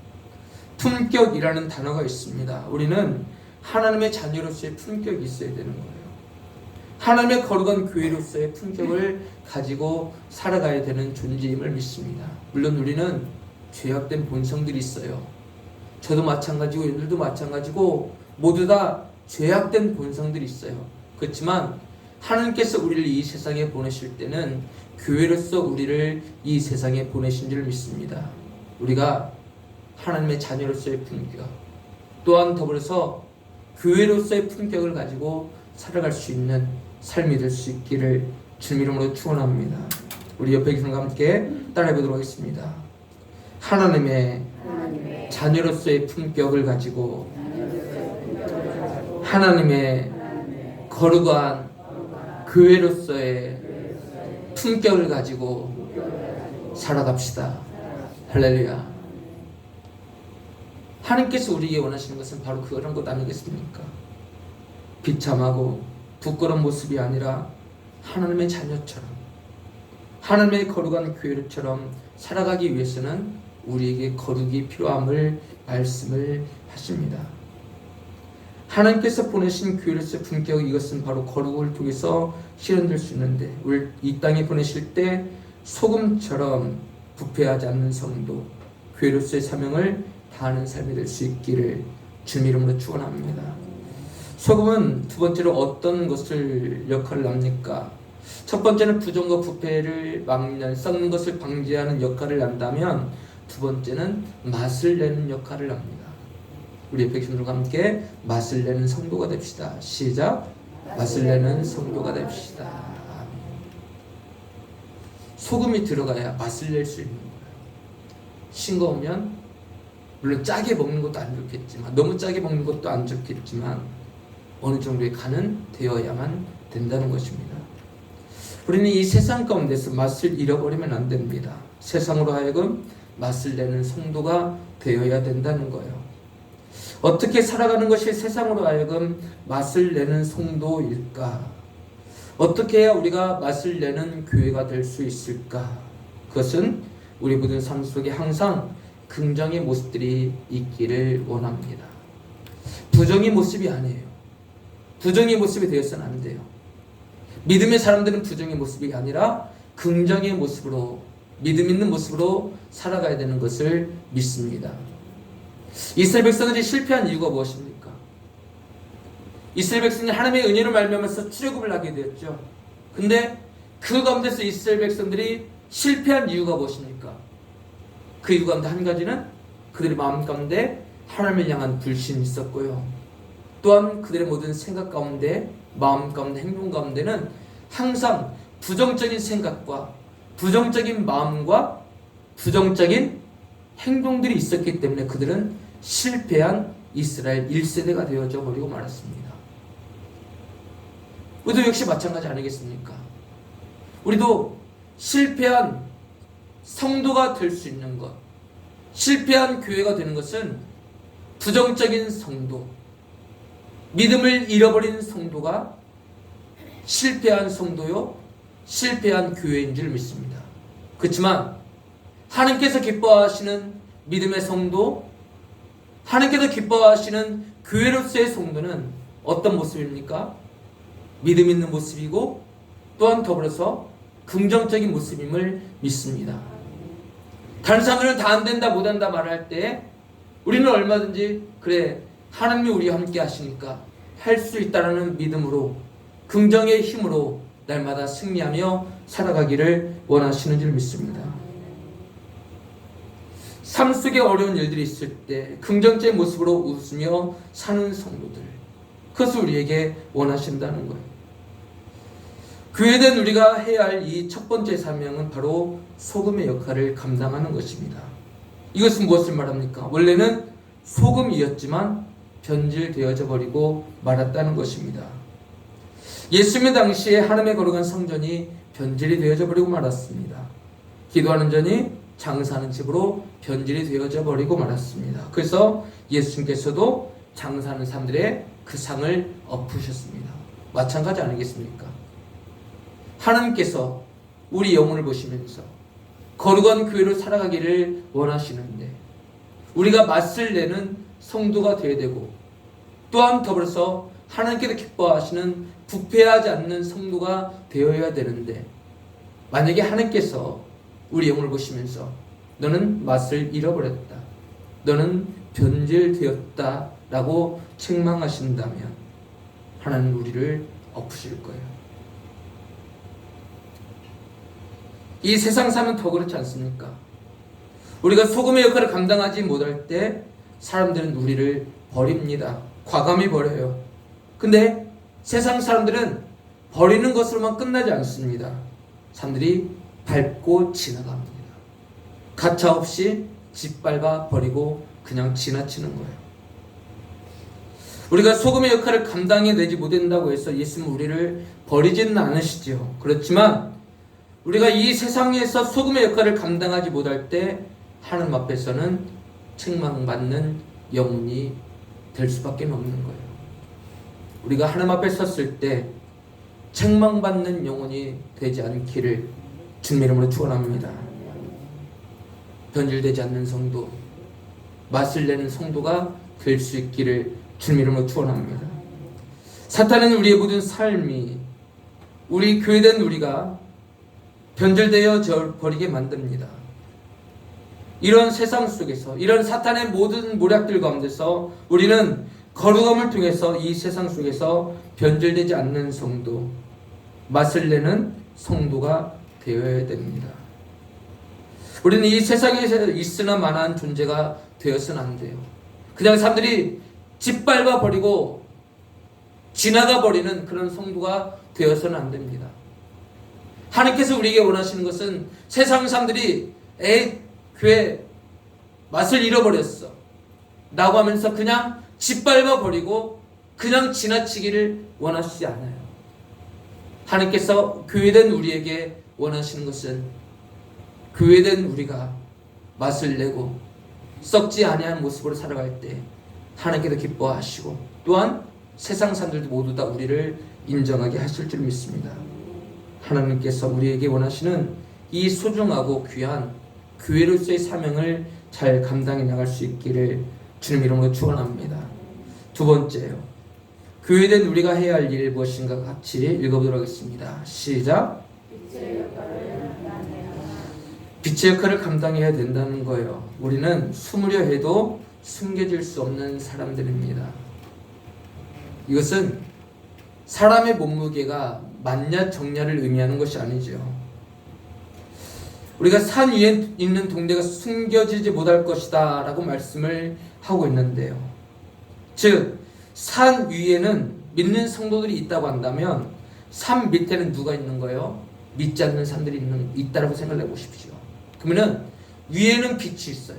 Speaker 2: 품격이라는 단어가 있습니다. 우리는 하나님의 자녀로서의 품격이 있어야 되는 거예요. 하나님의 거룩한 교회로서의 품격을 가지고 살아가야 되는 존재임을 믿습니다. 물론 우리는 죄악된 본성들이 있어요. 저도 마찬가지고 여러분들도 마찬가지고 모두 다 죄악된 본성들이 있어요. 그렇지만 하나님께서 우리를 이 세상에 보내실 때는 교회로서 우리를 이 세상에 보내신 줄 믿습니다. 우리가 하나님의 자녀로서의 품격, 또한 더불어서 교회로서의 품격을 가지고 살아갈 수 있는 삶이 될 수 있기를 주님 이름으로 축원합니다. 우리 옆에 계신 분과 함께 따라해 보도록 하겠습니다. 하나님의 자녀로서의 품격을 가지고 하나님의 거룩한 교회로서의 품격을 가지고 살아갑시다. 할렐루야. 하나님께서 우리에게 원하시는 것은 바로 그런 것 아니겠습니까? 비참하고 부끄러운 모습이 아니라 하나님의 자녀처럼, 하나님의 거룩한 교회처럼 살아가기 위해서는 우리에게 거룩이 필요함을 말씀을 하십니다. 하나님께서 보내신 교회로서의 품격, 이것은 바로 거룩을 통해서 실현될 수 있는데, 우리 이 땅에 보내실 때 소금처럼 부패하지 않는 성도, 교회로서의 사명을 다하는 삶이 될 수 있기를 주님 이름으로 축원합니다. 소금은 두 번째로 어떤 것을 역할을 합니까? 첫 번째는 부정과 부패를 막는, 썩는 것을 방지하는 역할을 한다면, 두 번째는 맛을 내는 역할을 합니다. 우리 옆에 계신 분과 함께 맛을 내는 성도가 됩시다. 시작. 맛을 내는 성도가 됩시다. 소금이 들어가야 맛을 낼 수 있는 거예요. 싱거우면 물론 짜게 먹는 것도 안 좋겠지만, 너무 짜게 먹는 것도 안 좋겠지만 어느 정도의 간은 되어야만 된다는 것입니다. 우리는 이 세상 가운데서 맛을 잃어버리면 안 됩니다. 세상으로 하여금 맛을 내는 성도가 되어야 된다는 거예요. 어떻게 살아가는 것이 세상으로 하여금 맛을 내는 성도일까? 어떻게 해야 우리가 맛을 내는 교회가 될 수 있을까? 그것은 우리 모든 삶 속에 항상 긍정의 모습들이 있기를 원합니다. 부정의 모습이 아니에요. 부정의 모습이 되어서는 안 돼요. 믿음의 사람들은 부정의 모습이 아니라 긍정의 모습으로, 믿음 있는 모습으로 살아가야 되는 것을 믿습니다. 이스라엘 백성들이 실패한 이유가 무엇입니까? 이스라엘 백성이 하나님의 은혜로 말미암아서 출애굽을 하게 되었죠. 근데 그 가운데서 이스라엘 백성들이 실패한 이유가 무엇입니까? 그 이유 가운데 한 가지는 그들의 마음 가운데 하나님을 향한 불신이 있었고요. 또한 그들의 모든 생각 가운데 마음 가운데, 행동 가운데는 항상 부정적인 생각과 부정적인 마음과 부정적인 행동들이 있었기 때문에 그들은 실패한 이스라엘 1세대가 되어져 버리고 말았습니다. 우리도 역시 마찬가지 아니겠습니까? 우리도 실패한 성도가 될 수 있는 것, 실패한 교회가 되는 것은 부정적인 성도, 믿음을 잃어버린 성도가 실패한 성도요, 실패한 교회인 줄 믿습니다. 그렇지만 하나님께서 기뻐하시는 믿음의 성도, 하나님께서 기뻐하시는 교회로서의 성도는 어떤 모습입니까? 믿음 있는 모습이고 또한 더불어서 긍정적인 모습임을 믿습니다. 다른 사람들은 다 안 된다, 못 한다 말할 때 우리는 얼마든지 그래, 하나님이 우리와 함께 하시니까 할 수 있다라는 믿음으로, 긍정의 힘으로 날마다 승리하며 살아가기를 원하시는 줄 믿습니다. 삶 속에 어려운 일들이 있을 때 긍정적인 모습으로 웃으며 사는 성도들, 그것을 우리에게 원하신다는 거예요. 교회된 우리가 해야 할 이 첫 번째 사명은 바로 소금의 역할을 감당하는 것입니다. 이것은 무엇을 말합니까? 원래는 소금이었지만 변질되어져 버리고 말았다는 것입니다. 예수님 당시에 하나님의 거룩한 성전이 변질이 되어져 버리고 말았습니다. 기도하는 전이 장사하는 집으로 변질이 되어져 버리고 말았습니다. 그래서 예수님께서도 장사하는 사람들의 그 상을 엎으셨습니다. 마찬가지 아니겠습니까? 하나님께서 우리 영혼을 보시면서 거룩한 교회로 살아가기를 원하시는데 우리가 맛을 내는 성도가 되어야 되고 또한 더불어서 하나님께서 기뻐하시는 부패하지 않는 성도가 되어야 되는데 만약에 하나님께서 우리 영혼을 보시면서 너는 맛을 잃어버렸다, 너는 변질되었다 라고 책망하신다면 하나님은 우리를 엎으실 거예요. 이 세상 사면 더 그렇지 않습니까? 우리가 소금의 역할을 감당하지 못할 때 사람들은 우리를 버립니다. 과감히 버려요. 근데 세상 사람들은 버리는 것으로만 끝나지 않습니다. 사람들이 밟고 지나갑니다. 가차없이 짓밟아 버리고 그냥 지나치는 거예요. 우리가 소금의 역할을 감당해내지 못한다고 해서 예수님은 우리를 버리지는 않으시죠. 그렇지만 우리가 이 세상에서 소금의 역할을 감당하지 못할 때 하나님 앞에서는 책망받는 영혼이 될 수밖에 없는 거예요. 우리가 하나님 앞에 섰을 때 책망받는 영혼이 되지 않기를 주님의 이름으로 축원합니다. 변질되지 않는 성도, 맛을 내는 성도가 될 수 있기를 주님의 이름으로 축원합니다. 사탄은 우리의 모든 삶이 우리 교회된 우리가 변질되어 버리게 만듭니다. 이런 세상 속에서, 이런 사탄의 모든 모략들 가운데서 우리는 거룩함을 통해서 이 세상 속에서 변질되지 않는 성도, 맛을 내는 성도가 되어야 됩니다. 우리는 이 세상에 있으나 마나한 존재가 되어서는 안 돼요. 그냥 사람들이 짓밟아 버리고 지나가 버리는 그런 성도가 되어서는 안 됩니다. 하나님께서 우리에게 원하시는 것은 세상 사람들이 교회 맛을 잃어버렸어 라고 하면서 그냥 짓밟아 버리고 그냥 지나치기를 원하시지 않아요. 하나님께서 교회된 우리에게 원하시는 것은 교회된 우리가 맛을 내고 썩지 아니한 모습으로 살아갈 때 하나님께서 기뻐하시고 또한 세상 사람들도 모두 다 우리를 인정하게 하실 줄 믿습니다. 하나님께서 우리에게 원하시는 이 소중하고 귀한 교회로서의 사명을 잘 감당해 나갈 수 있기를 주님 이름으로 축원합니다. 두 번째요, 교회된 우리가 해야 할 일이 무엇인가 같이 읽어보도록 하겠습니다. 시작. 빛의 역할을 감당해야 된다는 거예요. 우리는 숨으려 해도 숨겨질 수 없는 사람들입니다. 이것은 사람의 몸무게가 만냐 정냐를 의미하는 것이 아니죠. 우리가 산 위에 있는 동대가 숨겨지지 못할 것이다 라고 말씀을 하고 있는데요. 즉 산 위에는 믿는 성도들이 있다고 한다면 산 밑에는 누가 있는 거예요? 믿지 않는 사람들이 있다라고 생각해 보십시오. 그러면은 위에는 빛이 있어요.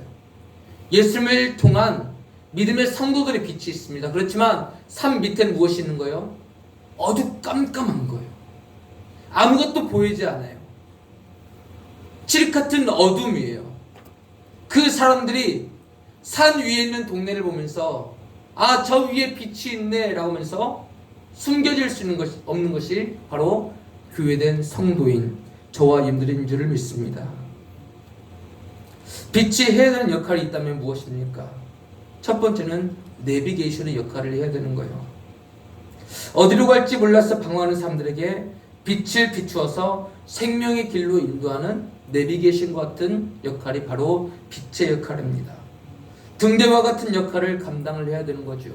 Speaker 2: 예수님을 통한 믿음의 성도들의 빛이 있습니다. 그렇지만 산 밑에는 무엇이 있는 거예요? 어두깜깜한 거예요. 아무것도 보이지 않아요. 칠흑 같은 어둠이에요. 그 사람들이 산 위에 있는 동네를 보면서 아, 저 위에 빛이 있네 라고 하면서 숨겨질 수 있는 것이 없는 것이 바로 교회된 성도인 저와 여러분들인 줄을 믿습니다. 빛이 해야 되는 역할이 있다면 무엇입니까? 첫 번째는 내비게이션의 역할을 해야 되는 거예요. 어디로 갈지 몰라서 방황하는 사람들에게 빛을 비추어서 생명의 길로 인도하는 내비게이션과 같은 역할이 바로 빛의 역할입니다. 등대와 같은 역할을 감당을 해야 되는 거죠.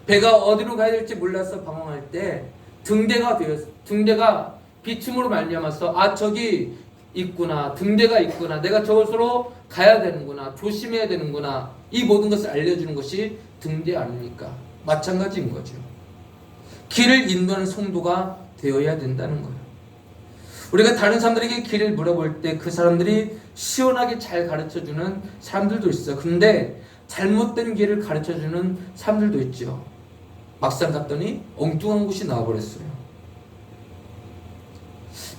Speaker 2: 배가 어디로 가야 될지 몰라서 방황할 때 등대가 비춤으로 말미암아서 아, 저기 있구나, 등대가 있구나, 내가 저곳으로 가야 되는구나, 조심해야 되는구나, 이 모든 것을 알려주는 것이 등대 아닙니까? 마찬가지인 거죠. 길을 인도하는 성도가 되어야 된다는 거예요. 우리가 다른 사람들에게 길을 물어볼 때 그 사람들이 시원하게 잘 가르쳐주는 사람들도 있어요. 근데 잘못된 길을 가르쳐주는 사람들도 있죠. 막상 갔더니 엉뚱한 곳이 나와버렸어요.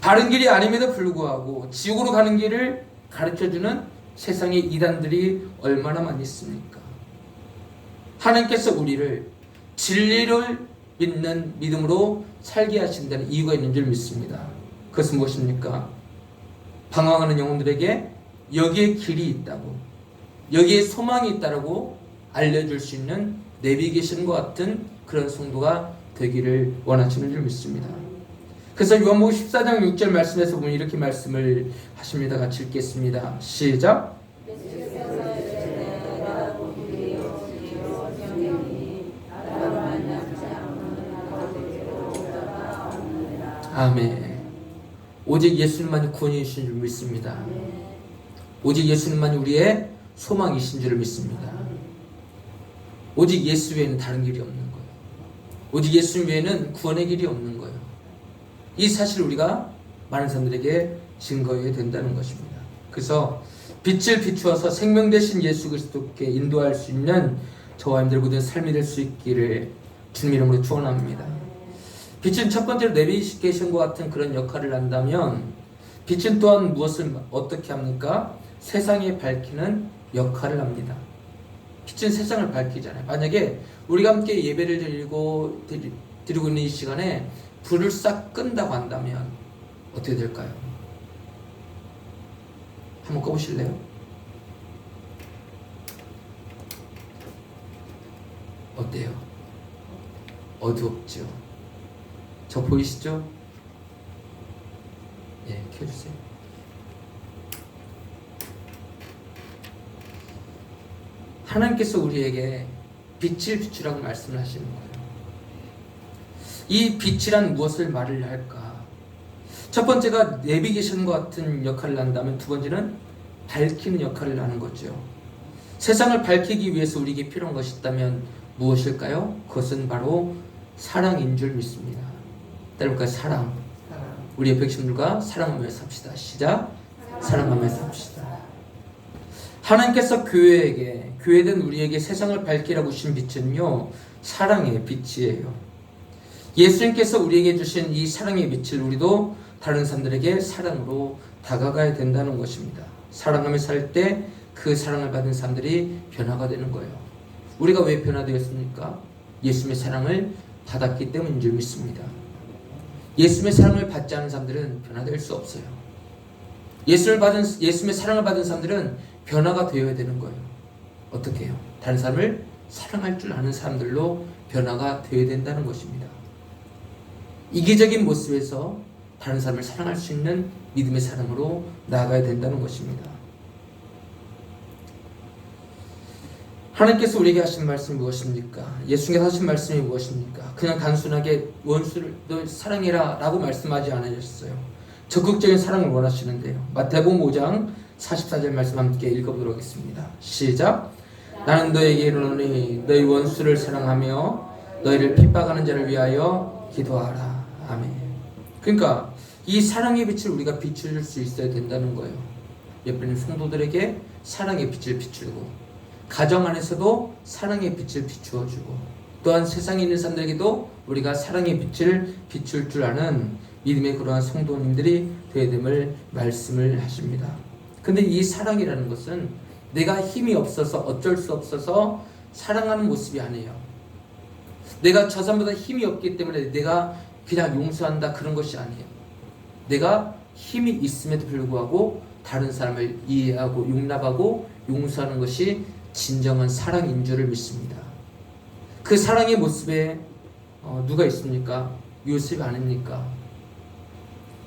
Speaker 2: 바른 길이 아님에도 불구하고 지옥으로 가는 길을 가르쳐주는 세상의 이단들이 얼마나 많이 있습니까? 하나님께서 우리를 진리를 믿는 믿음으로 살게 하신다는 이유가 있는 줄 믿습니다. 그것은 무엇입니까? 방황하는 영혼들에게 여기에 길이 있다고, 여기에 소망이 있다고 알려줄 수 있는 내비게이션과 같은 그런 성도가 되기를 원하시는 줄 믿습니다. 그래서 요한복음 14장 6절 말씀에서 보면 이렇게 말씀을 하십니다. 같이 읽겠습니다. 시작. 아멘. 오직 예수님만이 구원이신 줄 믿습니다. 오직 예수님만이 우리의 소망이신 줄 믿습니다. 오직 예수 외에는 다른 길이 없는 거예요. 오직 예수 외에는 구원의 길이 없는 거예요. 이 사실을 우리가 많은 사람들에게 증거해야 된다는 것입니다. 그래서 빛을 비추어서 생명 되신 예수 그리스도께 인도할 수 있는 저와 여러분들 모든 삶이 될 수 있기를 주님 이름으로 축원합니다. 빛은 첫 번째로 내비게이션과 같은 그런 역할을 한다면 빛은 또한 무엇을 어떻게 합니까? 세상에 밝히는 역할을 합니다. 빛은 세상을 밝히잖아요. 만약에 우리가 함께 예배를 드리고 있는 이 시간에 불을 싹 끈다고 한다면 어떻게 될까요? 한번 꺼보실래요? 어때요? 어두웠죠? 저 보이시죠? 예, 켜주세요. 하나님께서 우리에게 빛을 비추라고 말씀을 하시는 거예요. 이 빛이란 무엇을 말을 할까? 첫 번째가 내비게이션과 같은 역할을 한다면 두 번째는 밝히는 역할을 하는 거죠. 세상을 밝히기 위해서 우리에게 필요한 것이 있다면 무엇일까요? 그것은 바로 사랑인 줄 믿습니다. 따라볼까요? 사랑. 우리 옆에 계신 분들과 사랑하며 삽시다. 시작. 사랑하며 삽시다. 하나님께서 교회된 우리에게 세상을 밝히라고 주신 빛은요, 사랑의 빛이에요. 예수님께서 우리에게 주신 이 사랑의 빛을 우리도 다른 사람들에게 사랑으로 다가가야 된다는 것입니다. 사랑하며 살 때 그 사랑을 받은 사람들이 변화가 되는 거예요. 우리가 왜 변화되었습니까? 예수님의 사랑을 받았기 때문인 줄 믿습니다. 예수님의 사랑을 받지 않은 사람들은 변화될 수 없어요. 예수님의 사랑을 받은 사람들은 변화가 되어야 되는 거예요. 어떻게 해요? 다른 사람을 사랑할 줄 아는 사람들로 변화가 되어야 된다는 것입니다. 이기적인 모습에서 다른 사람을 사랑할 수 있는 믿음의 사랑으로 나아가야 된다는 것입니다. 하나님께서 우리에게 하신 말씀이 무엇입니까? 예수님께서 하신 말씀이 무엇입니까? 그냥 단순하게 원수를 너 사랑해라 라고 말씀하지 않으셨어요. 적극적인 사랑을 원하시는데요. 마태복음 5장 44절 말씀 함께 읽어보도록 하겠습니다. 시작. 나는 너에게 이르노니 너희 원수를 사랑하며 너희를 핍박하는 자를 위하여 기도하라. 아멘. 그러니까 이 사랑의 빛을 우리가 비출 수 있어야 된다는 거예요. 예배드리는 성도들에게 사랑의 빛을 비추고, 가정 안에서도 사랑의 빛을 비추어주고, 또한 세상에 있는 사람들에게도 우리가 사랑의 빛을 비출 줄 아는 믿음의 그러한 성도님들이 되어야 됨을 말씀을 하십니다. 근데 이 사랑이라는 것은 내가 힘이 없어서 어쩔 수 없어서 사랑하는 모습이 아니에요. 내가 저 사람보다 힘이 없기 때문에 내가 그냥 용서한다, 그런 것이 아니에요. 내가 힘이 있음에도 불구하고 다른 사람을 이해하고 용납하고 용서하는 것이 진정한 사랑인 줄을 믿습니다. 그 사랑의 모습에 누가 있습니까? 요셉 아닙니까?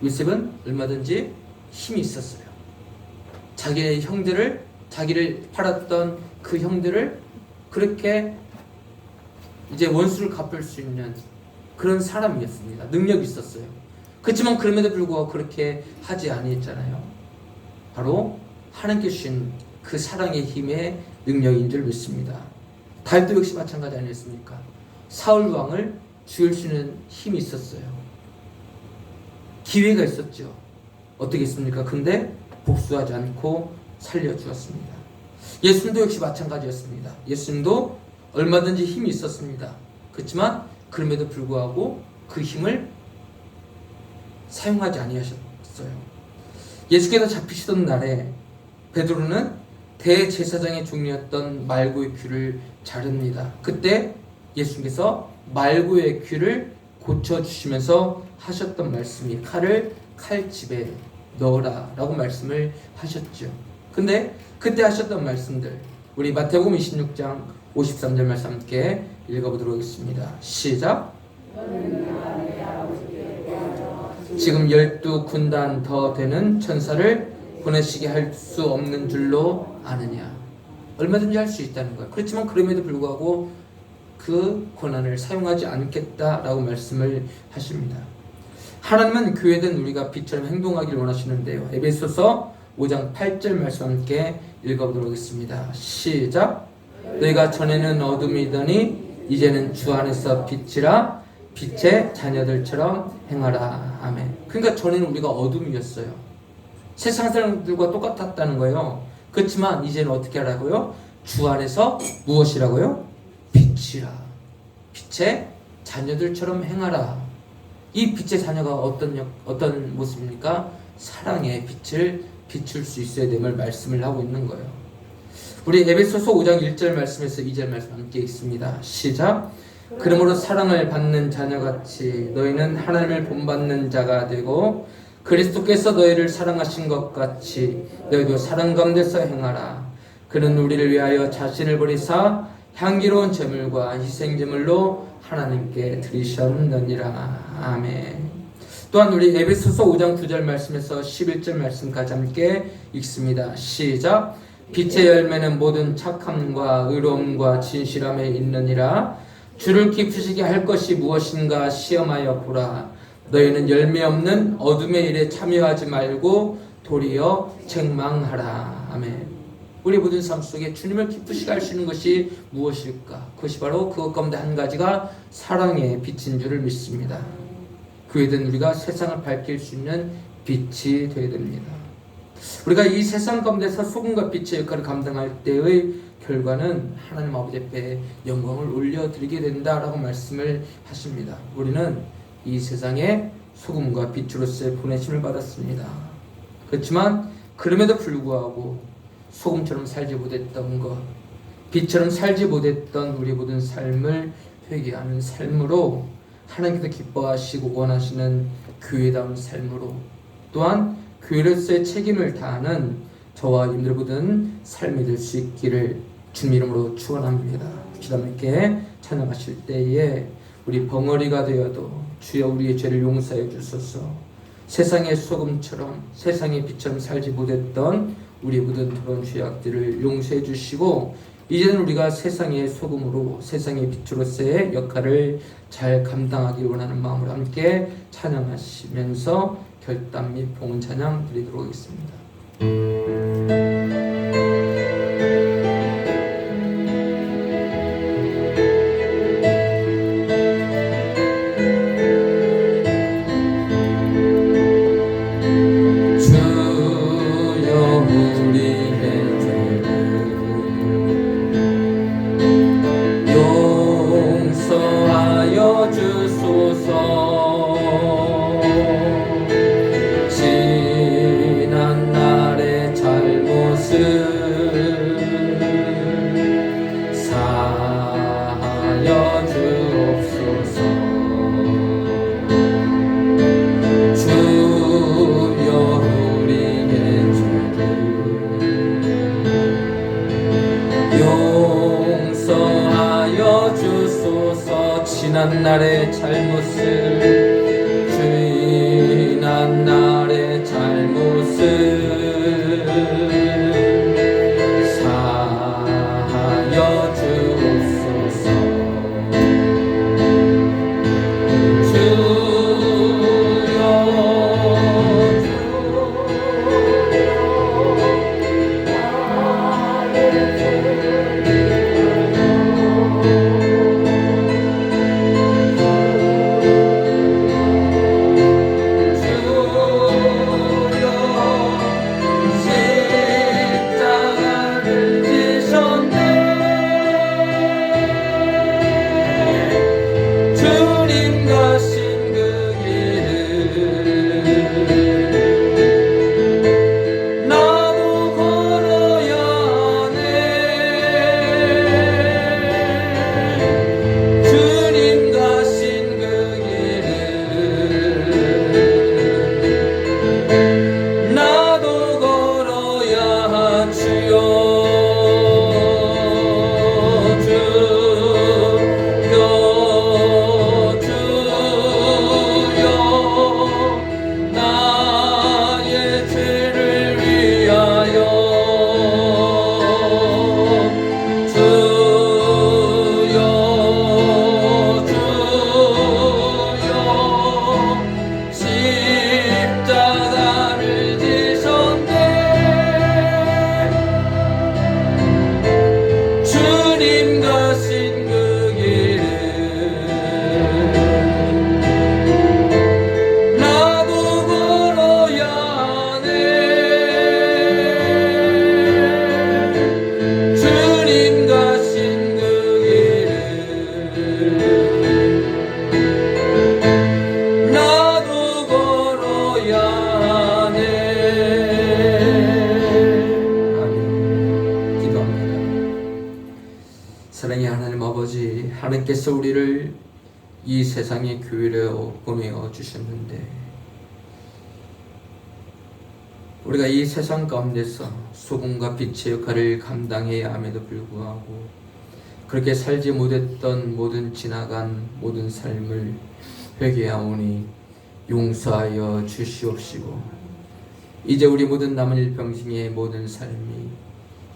Speaker 2: 요셉은 얼마든지 힘이 있었어요. 자기의 형들을, 자기를 팔았던 그 형들을 그렇게 이제 원수를 갚을 수 있는 그런 사람이었습니다. 능력이 있었어요. 그렇지만 그럼에도 불구하고 그렇게 하지 아니했잖아요. 바로 하나님께 주신 그 사랑의 힘의 능력인 줄 믿습니다. 다윗도 역시 마찬가지 아니었습니까? 사울 왕을 죽일 수 있는 힘이 있었어요. 기회가 있었죠. 어떻게 했습니까? 근데 복수하지 않고 살려주었습니다. 예수님도 역시 마찬가지였습니다. 예수님도 얼마든지 힘이 있었습니다. 그렇지만 그럼에도 불구하고 그 힘을 사용하지 아니하셨어요. 예수께서 잡히시던 날에 베드로는 대제사장의 종이었던 말고의 귀를 자릅니다. 그때 예수님께서 말고의 귀를 고쳐주시면서 하셨던 말씀이 칼을 칼집에 넣어라 라고 말씀을 하셨죠. 근데 그때 하셨던 말씀들, 우리 마태복음 26장 53절 말씀 함께 읽어보도록 하겠습니다. 시작. 지금 12군단 더 되는 천사를 보내시게 할 수 없는 줄로 아느냐. 얼마든지 할 수 있다는 거예요. 그렇지만 그럼에도 불구하고 그 권한을 사용하지 않겠다라고 말씀을 하십니다. 하나님은 교회된 우리가 빛처럼 행동하기를 원하시는데요. 에베소서 5장 8절 말씀 함께 읽어보도록 하겠습니다. 시작. 너희가 전에는 어둠이더니 이제는 주 안에서 빛이라, 빛의 자녀들처럼 행하라. 아멘. 그러니까 전에는 우리가 어둠이었어요. 세상 사람들과 똑같았다는 거예요. 그렇지만 이제는 어떻게 하라고요? 주 안에서 무엇이라고요? 빛이라, 빛의 자녀들처럼 행하라. 이 빛의 자녀가 어떤 모습입니까? 사랑의 빛을 비출 수 있어야 됨을 말씀을 하고 있는 거예요. 우리 에베소서 5장 1절 말씀에서 2절 말씀 함께 읽습니다. 시작. 그러므로 사랑을 받는 자녀같이 너희는 하나님을 본받는 자가 되고 그리스도께서 너희를 사랑하신 것 같이 너희도 사랑 가운데서 행하라. 그는 우리를 위하여 자신을 버리사 향기로운 제물과 희생 제물로 하나님께 드리셨느니라. 아멘. 또한 우리 에베소서 5장 9절 말씀에서 11절 말씀까지 함께 읽습니다. 시작. 빛의 열매는 모든 착함과 의로움과 진실함에 있느니라. 주를 기쁘시게 할 것이 무엇인가 시험하여 보라. 너희는 열매 없는 어둠의 일에 참여하지 말고 도리어 책망하라. 아멘. 우리 모든 삶 속에 주님을 기쁘시게 할 수 있는 것이 무엇일까? 그것이 바로 그것 가운데 한 가지가 사랑의 빛인 줄을 믿습니다. 그에 대한 우리가 세상을 밝힐 수 있는 빛이 되어야 됩니다. 우리가 이 세상 가운데서 소금과 빛의 역할을 감당할 때의 결과는 하나님 아버지 앞에 영광을 올려드리게 된다라고 말씀을 하십니다. 우리는 이 세상에 소금과 빛으로서의 보내심을 받았습니다. 그렇지만 그럼에도 불구하고 소금처럼 살지 못했던 것, 빛처럼 살지 못했던 우리 모든 삶을 회개하는 삶으로 하나님께서 기뻐하시고 원하시는 교회다운 삶으로, 또한 교회로서의 책임을 다하는 저와 여러분들 모든 삶이 될 수 있기를 주님 이름으로 축원합니다. 기도 함께 찬양하실 때에 우리 벙어리가 되어도 주여 우리의 죄를 용서해 주소서. 세상의 소금처럼 세상의 빛처럼 살지 못했던 우리 모든 그런 죄악들을 용서해 주시고 이제는 우리가 세상의 소금으로 세상의 빛으로서의 역할을 잘 감당하기 원하는 마음으로 함께 찬양하시면서 결단 및 봉헌 찬양 드리도록 하겠습니다. 우리의 죄를 용서하여 주소서. 지난 날의 잘못을 사하여 주옵소서. 주여 우리의 죄를 용서하여 주소서. 지난 날의 잘못을 지난 날의 잘못을 사하여 주옵소서. 주님 가신 그 길을 나도 걸어야 하네. 주님 가신 그 길을 나도 걸어야 하지요. 십자가를 지셨네. 주님 가신 그 길을 나도 걸어야 하네. 주님 가신 그 길을 나도 걸어야 하네. 아멘. 기도합니다. 사랑의 하나님 아버지, 하나님께서 우리를 이 세상의 교회로 보내어 주셨는데 우리가 이 세상 가운데서 소금과 빛의 역할을 감당해야 함에도 불구하고 그렇게 살지 못했던 모든 지나간 모든 삶을 회개하오니 용서하여 주시옵시고 이제 우리 모든 남은 일평생의 모든 삶이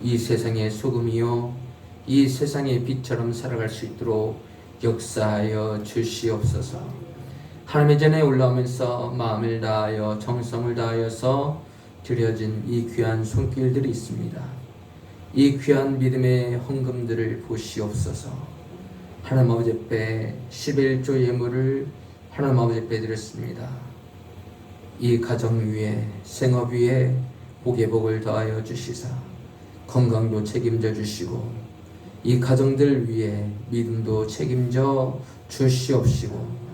Speaker 2: 이 세상의 소금이요 이 세상의 빛처럼 살아갈 수 있도록 역사하여 주시옵소서. 하나님의 전에 올라오면서 마음을 다하여 정성을 다하여서 드려진 이 귀한 손길들이 있습니다. 이 귀한 믿음의 헌금들을 보시옵소서. 하나님 아버지 앞에 11조 예물을 하나님 아버지 앞에 드렸습니다. 이 가정 위에 생업 위에 복의 복을 더하여 주시사 건강도 책임져 주시고 이 가정들 위에 믿음도 책임져 주시옵시고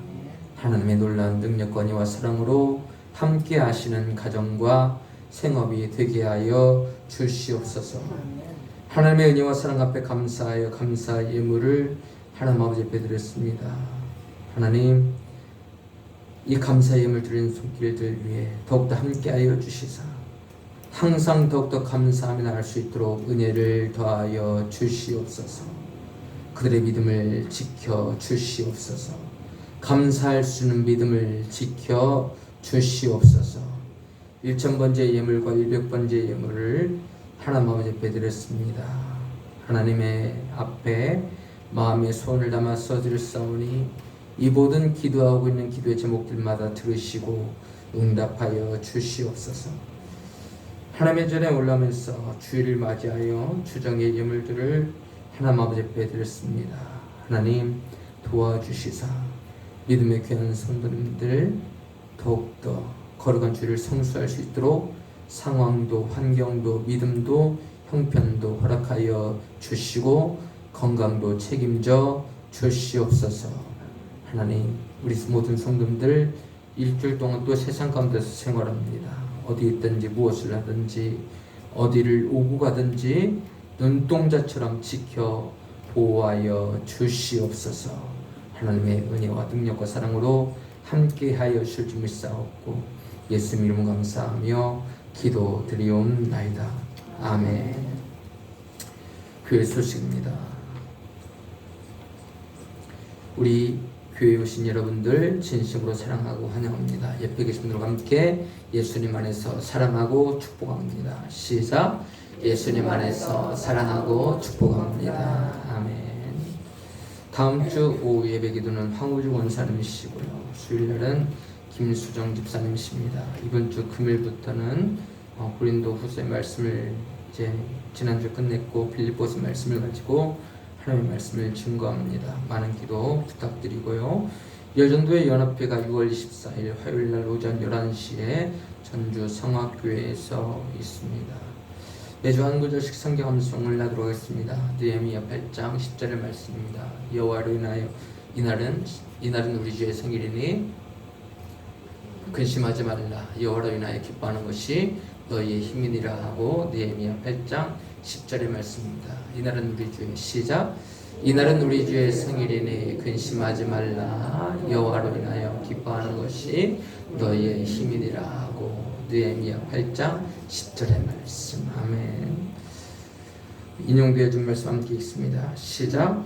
Speaker 2: 하나님의 놀라운 능력권위와 사랑으로 함께 하시는 가정과 생업이 되게 하여 주시옵소서. 하나님의 은혜와 사랑 앞에 감사하여 감사 예물을 하나님 아버지 앞에 드렸습니다. 하나님 이 감사 예물 드리는 손길들 위해 더욱더 함께하여 주시사 항상 더욱더 감사하며 나갈 수 있도록 은혜를 더하여 주시옵소서. 그들의 믿음을 지켜 주시옵소서. 감사할 수 있는 믿음을 지켜 주시옵소서. 1000번째 예물과 100번째 예물을 하나님 아버지 앞에 드렸습니다. 하나님의 앞에 마음의 소원을 담아서 드렸사오니 이 모든 기도하고 있는 기도의 제목들마다 들으시고 응답하여 주시옵소서. 하나님의 전에 올라오면서 주일을 맞이하여 주정의 예물들을 하나님 아버지 앞에 드렸습니다. 하나님 도와주시사 믿음의 귀한 성도님들 더욱더 거룩한 주일을 성수할 수 있도록 상황도 환경도 믿음도 형편도 허락하여 주시고 건강도 책임져 주시옵소서. 하나님, 우리 모든 성도들 일주일 동안 또 세상 가운데서 생활합니다. 어디 있든지 무엇을 하든지 어디를 오고 가든지 눈동자처럼 지켜 보호하여 주시옵소서. 하나님의 은혜와 능력과 사랑으로 함께하여 주실 줄 믿사옵고 예수님 이름 감사하며 기도드리옵나이다. 아멘. 교회 소식입니다. 우리 교회에 오신 여러분들 진심으로 사랑하고 환영합니다. 옆에 계신 분들과 함께 예수님 안에서 사랑하고 축복합니다. 시작. 예수님 안에서 사랑하고 축복합니다. 아멘. 다음 주 오후 예배 기도는 황우주 원사님이시고요. 수요일날은 김수정 집사님이십니다. 이번 주 금요일부터는 고린도 후서의 말씀을 이제 지난주 끝냈고 빌립보서 말씀을 가지고 하나님의 말씀을 증거합니다. 많은 기도 부탁드리고요. 여전도의 연합회가 6월 24일 화요일날 오전 11시에 전주 성화교회에서 있습니다. 매주 한 구절씩 성경 암송을 하도록 하겠습니다. 느헤미야 8장 10절의 말씀입니다. 여호와로 인하여 이날은 우리 주의 생일이니 근심하지 말라. 여호와로 인하여 기뻐하는 것이 너희의 힘이니라 하고 느헤미야 8장 10절의 말씀입니다. 이날은 우리 주의 시작. 이날은 우리 주의 생일이니 근심하지 말라. 여호와로 인하여 기뻐하는 것이 너희의 힘이니라 하고 느헤미야 8장 10절의 말씀. 아멘. 인용되어 준 말씀 함께 읽습니다. 시작.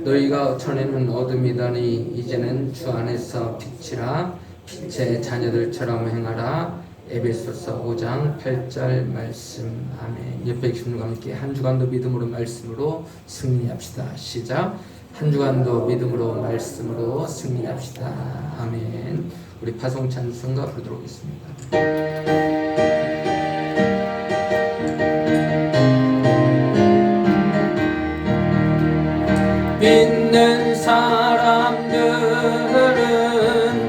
Speaker 2: 너희가 전에는 어둠이더니 이제는 주 안에서 빛이라. 빛의 자녀들처럼 행하라. 에베소서 5장 8절 말씀. 아멘. 옆에 계신 분과 함께 한 주간도 믿음으로 말씀으로 승리합시다. 시작. 한 주간도 믿음으로 말씀으로 승리합시다. 아멘. 우리 파송 찬송가 부르도록 하겠습니다. 믿는 사람들은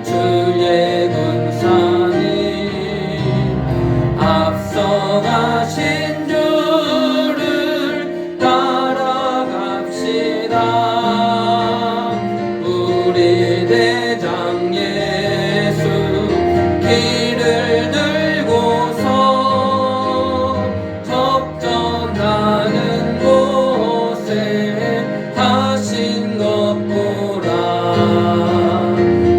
Speaker 2: 주의 군사니 앞서가신 주를 따라갑시다. 우리 대장 예수 길을 들고서 접전하는 곳에 하신 것 보라.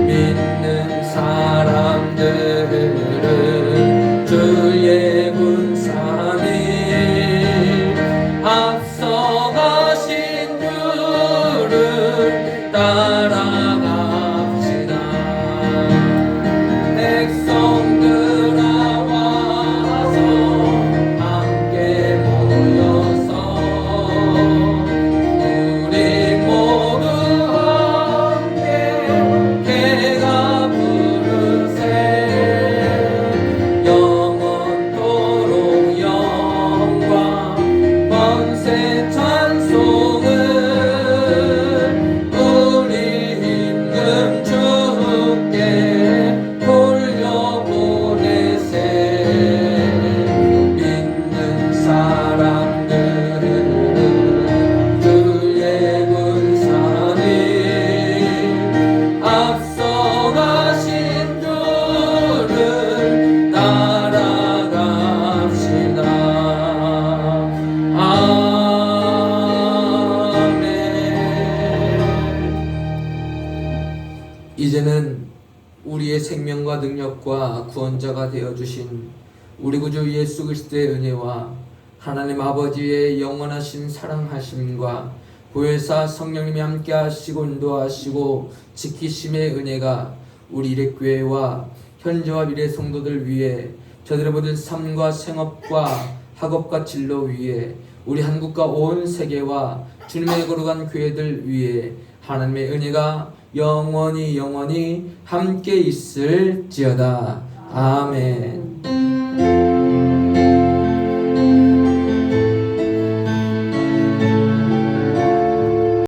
Speaker 2: 믿는 사람들은 주의 군사니 앞서가신 주를 따라갑시다. 백성들아 와서 함께 모여서 우리 모두 함께 개가 부르세. 영원토록 영광 번세 찬송을 우리 임금 주께 돌려보내세. 믿는 사람들은 주의 군사니 앞서가신 주를 따라갑시다. 아멘. 이제는 우리의 생명과 능력과 구원자가 되어주신 우리 구주 예수 그리스도의 은혜와 하나님 아버지의 영원하신 사랑하심과 보혜사 성령님이 함께 하시고 인도하시고 지키심의 은혜가 우리 일회교회와 현재와 미래 성도들 위해 저들의 모든 삶과 생업과 학업과 진로 위에 우리 한국과 온 세계와 주님의 거룩한 교회들 위에 하나님의 은혜가 영원히 함께 있을지어다. 아멘.